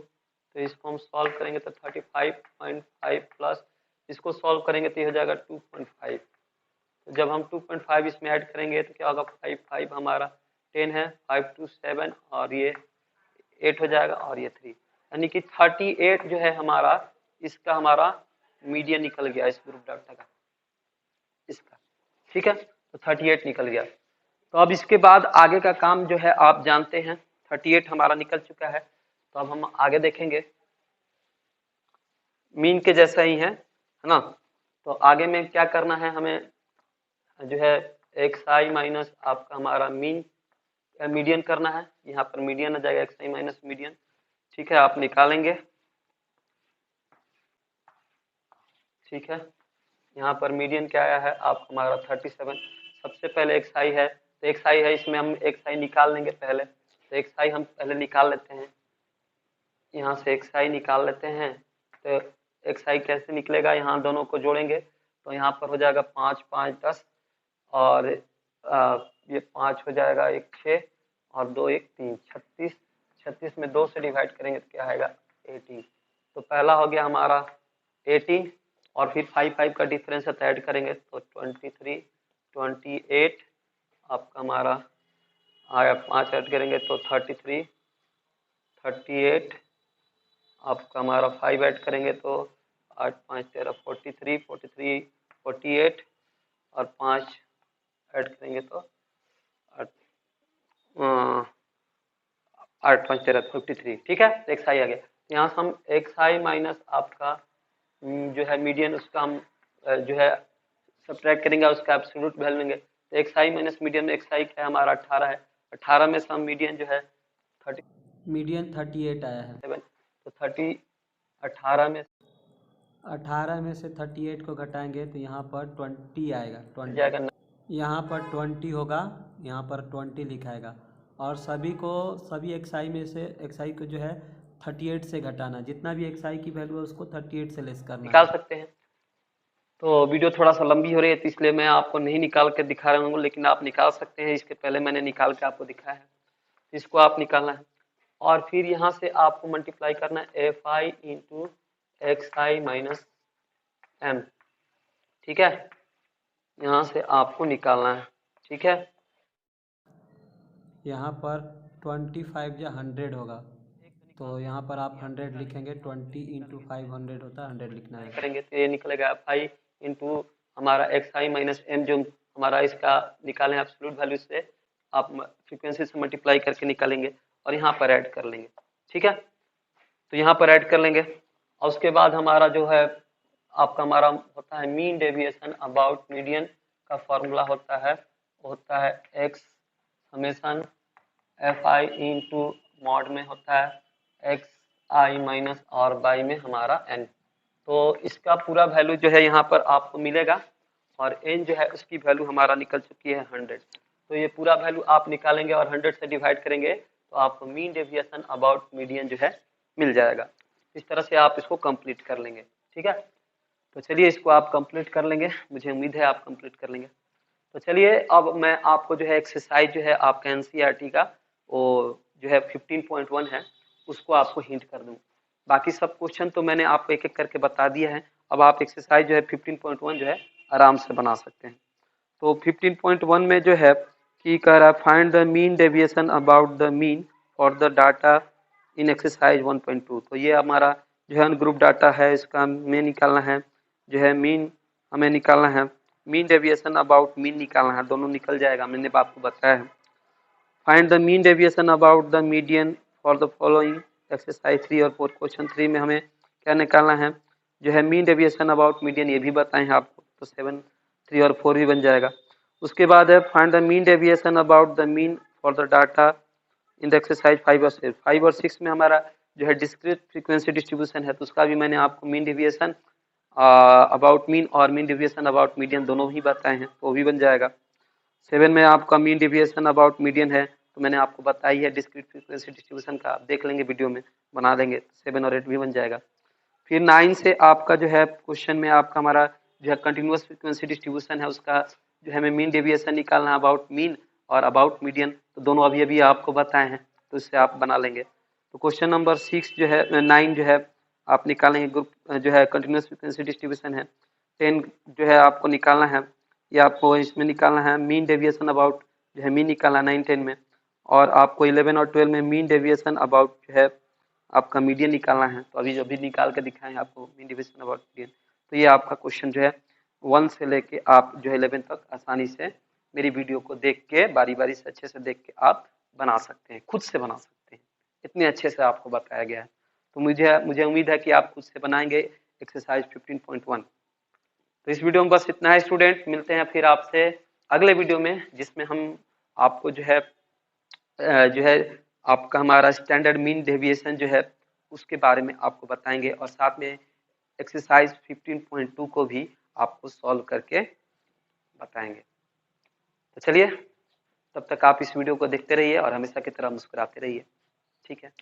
तो इसको हम सॉल्व करेंगे तो 35.5 प्लस इसको सॉल्व करेंगे तो ये हो जाएगा 2.5। तो जब हम 2.5 इसमें ऐड करेंगे तो क्या होगा, 5 हमारा 10 है, 5 2 7 और ये 8 हो जाएगा, और ये 3, यानी कि 38 जो है हमारा, इसका हमारा मीडियन निकल गया इस ग्रुप डाटा का, इसका, ठीक है। तो 38 निकल गया। तो अब इसके बाद आगे का काम जो है आप जानते हैं, 38 हमारा निकल चुका है, तो अब हम आगे देखेंगे मीन के जैसा ही है ना। तो आगे में क्या करना है हमें, जो है एक्स आई माइनस आपका हमारा मीडियन करना है, यहाँ पर मीडियन आ जाएगा एक्स आई माइनस मीडियन, ठीक है, आप निकालेंगे, ठीक है। यहाँ पर मीडियन क्या आया है आप हमारा 37, सबसे पहले एक्स आई है, तो एक्स आई है, इसमें हम एक्स आई निकाल लेंगे पहले, तो एक्स आई हम पहले निकाल लेते हैं, यहाँ से एक्स आई निकाल लेते हैं। तो एक्स आई कैसे निकलेगा, यहाँ दोनों को जोड़ेंगे तो यहाँ पर हो जाएगा 5 5 10, और ये 5 हो जाएगा 1 6 और 2 1 3 36, 36 में 2 से डिवाइड करेंगे तो क्या आएगा 18। तो पहला हो गया हमारा 18, और फिर 5 5 का डिफरेंस है तो ऐड करेंगे तो 23 28 आपका हमारा आया, 5 ऐड करेंगे तो 33 38 आपका हमारा 5 ऐड करेंगे तो 8 5 13 43 43 48 और 5 ऐड करेंगे तो 8 5 13 53, ठीक है। तो एक्स आई आ गया, यहाँ से हम एक्स आई माइनस आपका जो है मीडियन, उसका हम जो है सब्ट्रैक्ट करेंगे, उसका एब्सोल्यूट वैल्यू लेंगे, तो एक्स आई माइनस मीडियन में एक्स आई क्या है हमारा 18 है, 18 में से हम मीडियन जो है 30, मीडियन 38 आया है, 7, तो 30 18 में 18 में से 38 को घटाएंगे तो यहाँ पर 20 आएगा, 20 जाएगा, यहाँ पर 20 होगा, यहाँ पर 20 लिखाएगा, और सभी एक्सआई में से एक्सआई को जो है 38 से घटाना, जितना भी एक्सआई की वैल्यू है उसको 38 से लेस करना निकाल है। सकते हैं। तो वीडियो थोड़ा सा लंबी हो रही है तो इसलिए मैं आपको नहीं निकाल के दिखा रहा हूँ, लेकिन आप निकाल सकते हैं, इसके पहले मैंने निकाल के आपको दिखाया है, इसको आप निकालना है, और फिर यहाँ से आपको मल्टीप्लाई करना है F I into X I minus M, ठीक है, यहाँ से आपको निकालना है, ठीक है। यहाँ पर 25 या 100 होगा, तो यहाँ पर आप 100 लिखेंगे, 20 इंटू 500 होता है, 100 लिखना है। करेंगे तो ये निकलेगा एफ आई इंटू हमारा एक्स आई माइनस एम, जो हमारा इसका निकालें एब्सोल्यूट वैल्यू से आप फ्रीक्वेंसी से मल्टीप्लाई करके निकालेंगे, और यहाँ पर ऐड कर लेंगे, ठीक है। तो यहाँ पर ऐड कर लेंगे, और उसके बाद हमारा जो है आपका हमारा होता है मीन डेविएशन अबाउट मीडियन का फॉर्मूला होता है, x summation F I into mod में होता है एक्स आई माइनस और बाई में हमारा एन। तो इसका पूरा वैल्यू जो है यहाँ पर आपको मिलेगा, और एन जो है उसकी वैल्यू हमारा निकल चुकी है 100। तो ये पूरा वैल्यू आप निकालेंगे और 100 से डिवाइड करेंगे तो आपको मीन डेविएशन अबाउट मीडियन जो है मिल जाएगा। इस तरह से आप इसको कंप्लीट कर लेंगे। ठीक है, तो चलिए इसको आप कंप्लीट कर लेंगे, मुझे उम्मीद है आप कंप्लीट कर लेंगे। तो चलिए अब मैं आपको जो है एक्सरसाइज जो है आपका एनसीईआरटी का वो जो है 15.1 है उसको आपको हिंट कर दूं। बाकी सब क्वेश्चन तो मैंने आपको एक एक करके बता दिया है। अब आप एक्सरसाइज जो है 15.1 जो है आराम से बना सकते हैं। तो 15.1 में जो है कि कह रहा है find the mean deviation about the mean for the data in exercise 1.2। तो ये हमारा जो है अनग्रुप डाटा है, इसका हमें निकालना है जो है मीन, हमें निकालना है मीन डेविएशन अबाउट मीन निकालना है, दोनों निकल जाएगा, मैंने आपको बताया है। Find the mean deviation about the median for the following exercise 3 और 4। क्वेश्चन 3 में हमें क्या निकालना है जो है मीन डेविएशन अबाउट मीडियन, ये भी बताए हैं आपको, तो 7 3 और 4 भी बन जाएगा। उसके बाद है find the mean deviation about the mean for the data in the exercise 5 और 6। 5 और 6 में हमारा जो है डिस्क्रीट फ्रीक्वेंसी डिस्ट्रीब्यूशन है, तो उसका भी मैंने आपको मीन डेविएशन अबाउट मीन और मीन डेविएशन अबाउट मीडियन दोनों ही बताए हैं, तो वो भी बन जाएगा। 7 में आपका मीन डेविएशन अबाउट मीडियन है, तो मैंने आपको बताई है डिस्क्रीट फ्रीक्वेंसी डिस्ट्रीब्यूशन का, आप देख लेंगे वीडियो में बना देंगे, 7 और 8 भी बन जाएगा। फिर 9 से आपका जो है क्वेश्चन में आपका हमारा जो है कंटिन्यूअस फ्रीक्वेंसी डिस्ट्रीब्यूशन है, उसका जो है हमें मीन डेविएशन निकालना है अबाउट मीन और अबाउट मीडियन, तो दोनों अभी अभी आपको बताए हैं, तो इससे आप बना लेंगे। तो क्वेश्चन नंबर 6 जो है 9 जो है आप निकालेंगे, ग्रुप जो है कंटिन्यूअस फ्रीक्वेंसी डिस्ट्रीब्यूशन है। 10 जो है आपको निकालना है, ये आपको इसमें निकालना है मीन डेविएशन अबाउट जो है मीन निकालना 9 10 में, और आपको 11 और 12 में मीन डेविएशन अबाउट जो है आपका मीडियन निकालना है, तो अभी जो भी निकाल के दिखाएं आपको मीन डेविएशन अबाउट मीडियन। तो ये आपका क्वेश्चन जो है 1 से लेके आप जो है 11 तक आसानी से मेरी वीडियो को देख के बारी बारी से अच्छे से देख के आप बना सकते हैं, खुद से बना सकते हैं, इतने अच्छे से आपको बताया गया है। तो मुझे मुझे उम्मीद है कि आप खुद से बनाएंगे एक्सरसाइज 15.1। तो इस वीडियो में बस इतना है स्टूडेंट, मिलते हैं फिर आपसे अगले वीडियो में, जिसमें हम आपको जो है आपका हमारा स्टैंडर्ड मीन डेविएशन जो है उसके बारे में आपको बताएंगे, और साथ में एक्सरसाइज 15.2 को भी आपको सॉल्व करके बताएंगे। तो चलिए, तब तक आप इस वीडियो को देखते रहिए और हमेशा की तरह मुस्कुराते रहिए। ठीक है।